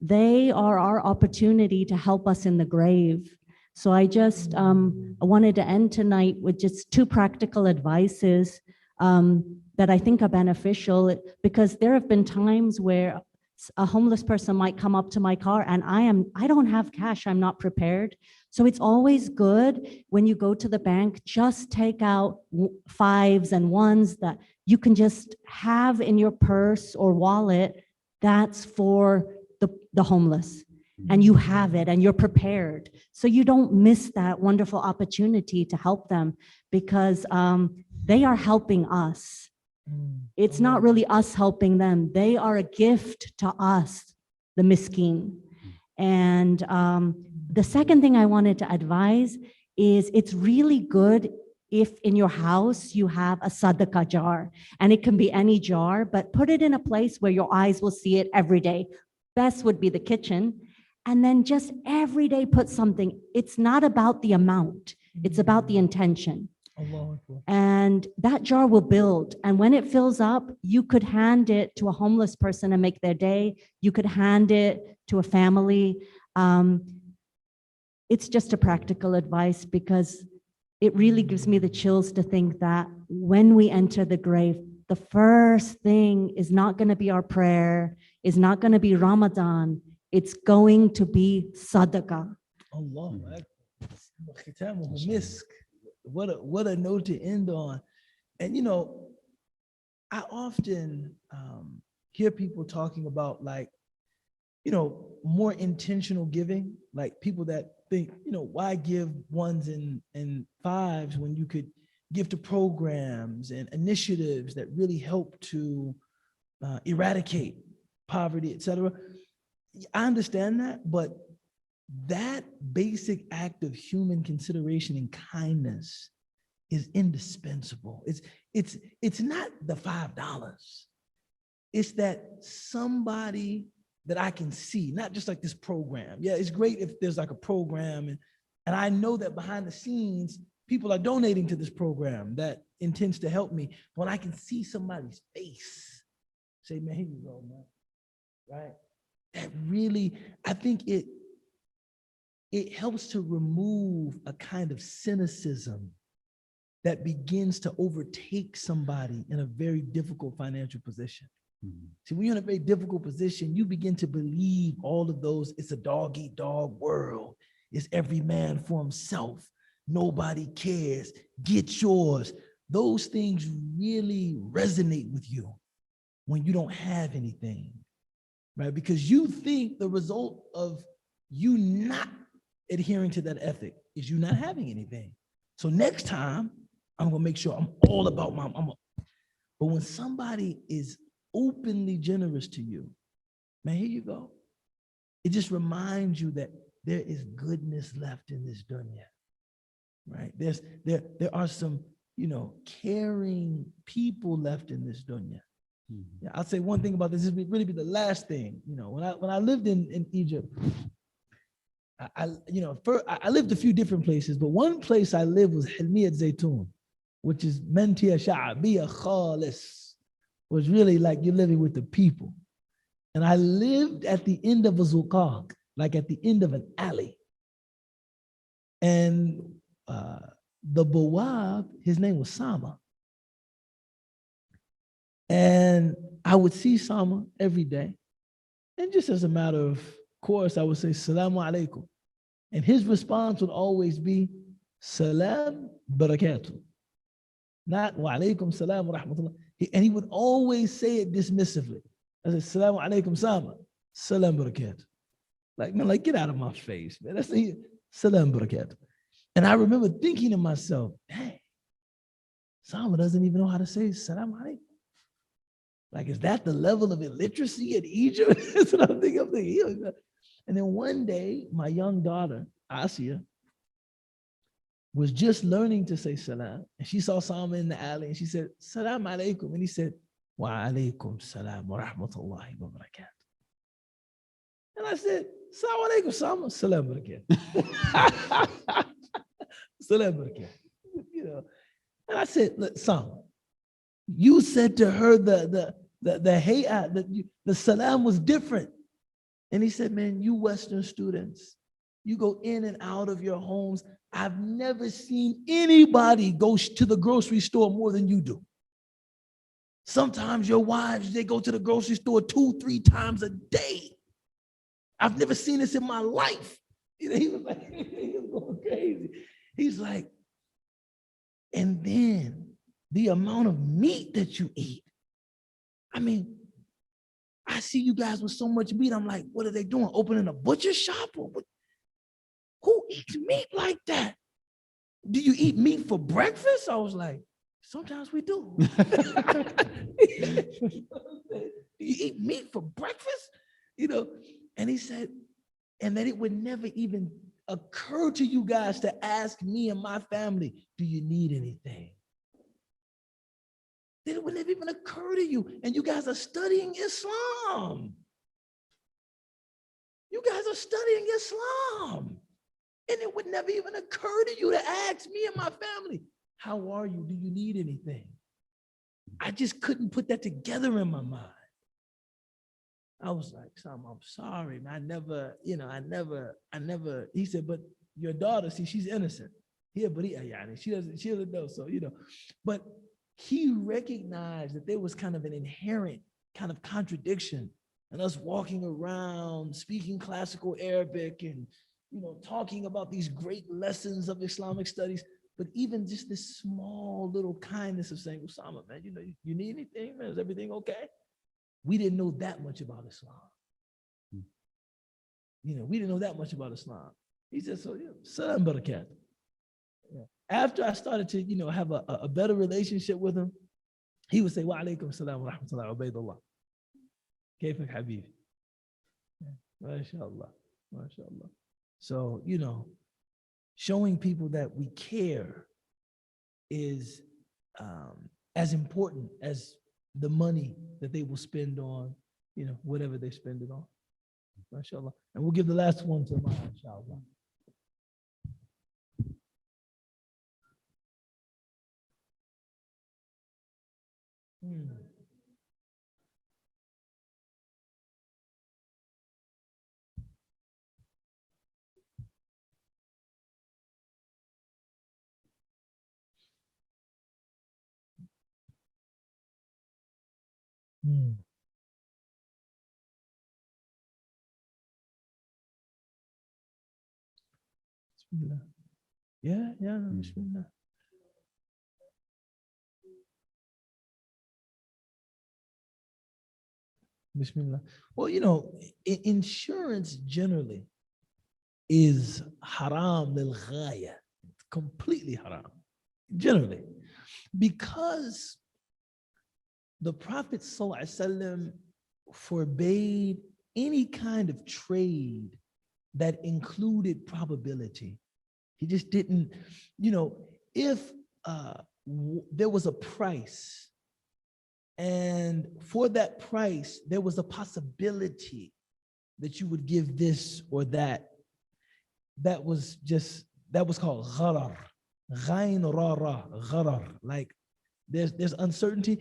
They are our opportunity to help us in the grave. So I just I wanted to end tonight with just two practical advices. that I think are beneficial, because there have been times where a homeless person might come up to my car and I don't have cash, I'm not prepared. So it's always good when you go to the bank, just take out fives and ones that you can just have in your purse or wallet. That's for the homeless. And you have it and you're prepared. So you don't miss that wonderful opportunity to help them, because they are helping us. It's not really us helping them. They are a gift to us, the miskin. And the second thing I wanted to advise is it's really good if in your house you have a sadaqah jar, and it can be any jar, but put it in a place where your eyes will see it every day. Best would be the kitchen. And then just every day put something. It's not about the amount, it's about the intention. And that jar will build. And when it fills up, you could hand it to a homeless person and make their day. You could hand it to a family. It's just a practical advice, because it really gives me the chills to think that when we enter the grave, the first thing is not going to be our prayer, is not going to be Ramadan. It's going to be sadaqah. Allah. Misk. What a note to end on. And you know, I often hear people talking about, like, you know, more intentional giving, like people that think, you know, why give ones and fives when you could give to programs and initiatives that really help to eradicate poverty, etc. I understand that, but that basic act of human consideration and kindness is indispensable. It's not the $5. It's that somebody that I can see, not just like this program. Yeah, it's great if there's like a program, and I know that behind the scenes, people are donating to this program that intends to help me. When I can see somebody's face, say, man, here you go, man, right? That really, I think it helps to remove a kind of cynicism that begins to overtake somebody in a very difficult financial position. See, when you're in a very difficult position, you begin to believe all of those, it's a dog-eat-dog world. It's every man for himself. Nobody cares. Get yours. Those things really resonate with you when you don't have anything, right? Because you think the result of you not adhering to that ethic is you not having anything. So next time, I'm gonna make sure I'm all about but when somebody is openly generous to you, man, here you go. It just reminds you that there is goodness left in this dunya, right? There are some, you know, caring people left in this dunya. Yeah, I'll say one thing about this. This would really be the last thing. You know, when I lived in Egypt, I lived a few different places, but one place I lived was Hilmiyat Zaytun, which is Mentia Sha'abiyya Khalis, was really like you're living with the people. And I lived at the end of a zuqaq, like at the end of an alley. And the Bawab, his name was Sama. And I would see Sama every day. And just as a matter of course, I would say, Salamu alaikum. And his response would always be, Salam barakatuh. Not wa alaikum salam wa rahmatullah. And he would always say it dismissively. I said, Salamu alaikum Sama. Salam barakatuh. Like, man, like, get out of my face, man. That's the Salam barakatuh. And I remember thinking to myself, hey, Sama doesn't even know how to say Salam alaikum. Like, is that the level of illiteracy in Egypt? That's what I'm thinking. And then one day, my young daughter, Asia, was just learning to say salam. And she saw Sama in the alley and she said, Salam alaikum. And he said, Wa alaikum salam wa rahmatullahi wa barakatuh. And I said, Salam alaikum, Sama. Salam barakatuh. Salam barakatuh. You know. And I said, look, Sama, you said to her the salam was different. And he said, man, you Western students, you go in and out of your homes. I've never seen anybody go to the grocery store more than you do. Sometimes your wives, they go to the grocery store 2-3 times a day. I've never seen this in my life. You know, he was like, he was going crazy. He's like, and then the amount of meat that you eat. I mean, I see you guys with so much meat. I'm like, what are they doing? Opening a butcher shop? Or what? Who eats meat like that? Do you eat meat for breakfast? I was like, sometimes we do. You eat meat for breakfast? You know, and he said, and that it would never even occur to you guys to ask me and my family, do you need anything? That it would never even occur to you. And you guys are studying Islam. You guys are studying Islam. And it would never even occur to you to ask me and my family, how are you? Do you need anything? I just couldn't put that together in my mind. I was like, Sam, I'm sorry, man. I never, he said, but your daughter, see, she's innocent. Yeah, but she doesn't know. So, but he recognized that there was kind of an inherent kind of contradiction in us walking around speaking classical Arabic and, talking about these great lessons of Islamic studies, but even just this small little kindness of saying, Usama, man, you need anything, man? Is everything okay? We didn't know that much about Islam. We didn't know that much about Islam. He said, so, salam barakat. After I started to, have a better relationship with him, he would say, wa alaikum salam wa rahmatullahi wa baydullah. Kayfak habibi. MashaAllah. MashaAllah. So, showing people that we care is as important as the money that they will spend on, whatever they spend it on. MashaAllah. And we'll give the last one to Imam, inshallah. Bismillah. Yeah, Bismillah. Bismillah. Well, insurance generally is haram lil ghaya. It's completely haram, generally, because the Prophet ﷺ forbade any kind of trade that included probability. He just didn't, if there was a price, and for that price, there was a possibility that you would give this or that. That was called gharar. Ghain rara, gharar. Like there's uncertainty.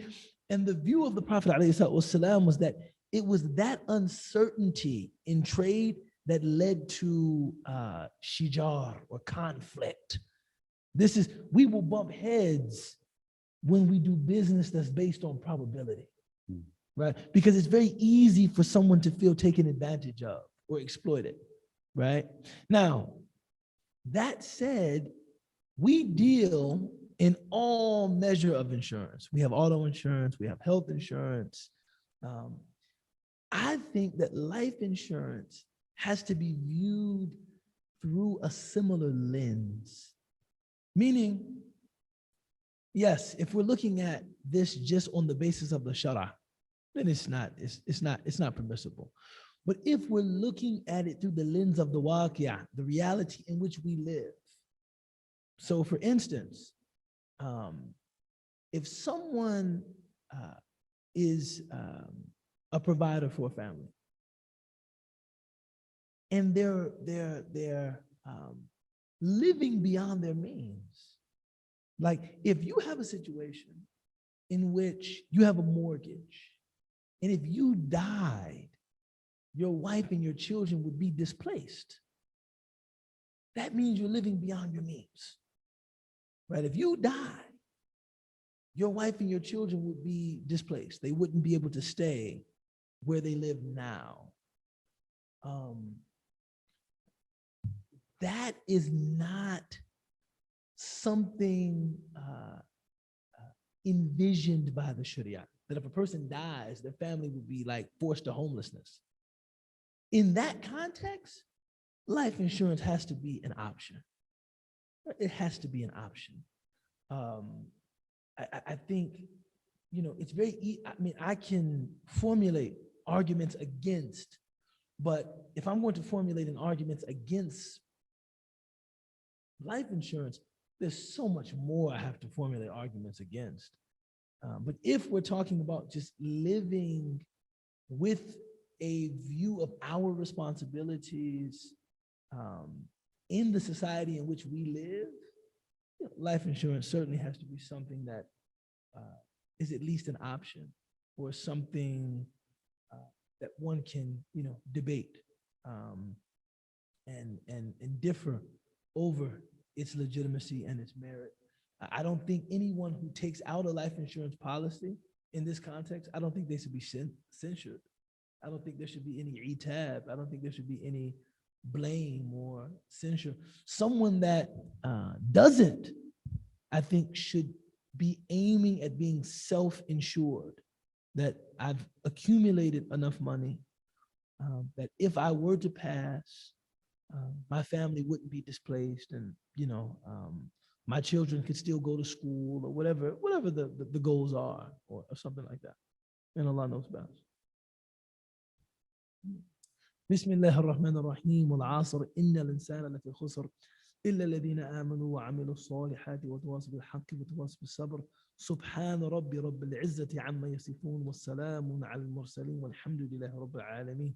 And the view of the Prophet ﷺ was that it was that uncertainty in trade that led to shijar or conflict. We will bump heads when we do business that's based on probability, right? Because it's very easy for someone to feel taken advantage of or exploited, right? Now, that said, we deal in all measure of insurance. We have auto insurance, we have health insurance. I think that life insurance has to be viewed through a similar lens, meaning, yes, if we're looking at this just on the basis of the shara, then it's not permissible. But if we're looking at it through the lens of the waqia, the reality in which we live. So for instance, if someone is a provider for a family, and they're living beyond their means, like if you have a situation in which you have a mortgage, and if you died, your wife and your children would be displaced. That means you're living beyond your means, right? If you die, your wife and your children would be displaced. They wouldn't be able to stay where they live now. That is not something envisioned by the Sharia, that if a person dies, their family would be like forced to homelessness. In that context, life insurance has to be an option. It has to be an option. I think, it's very, I can formulate arguments against, but if I'm going to formulate an argument against life insurance, there's so much more I have to formulate arguments against. But if we're talking about just living with a view of our responsibilities in the society in which we live, life insurance certainly has to be something that is at least an option, or something that one can, debate and differ over its legitimacy and its merit. I don't think anyone who takes out a life insurance policy in this context, I don't think they should be censured. I don't think there should be any etab. I don't think there should be any blame or censure. Someone that doesn't, I think, should be aiming at being self-insured, that I've accumulated enough money that if I were to pass, my family wouldn't be displaced, and my children could still go to school, or whatever the goals are, or something like that. And Allah knows best. بسم الله الرحمن الرحيم والعصر إن الإنسان لفي خسر إلا الذين آمنوا وعملوا الصالحات وتواصوا بالحق وتواصوا بالصبر سبحان رب العزة عما يصفون والسلام على المرسلين والحمد لله رب العالمين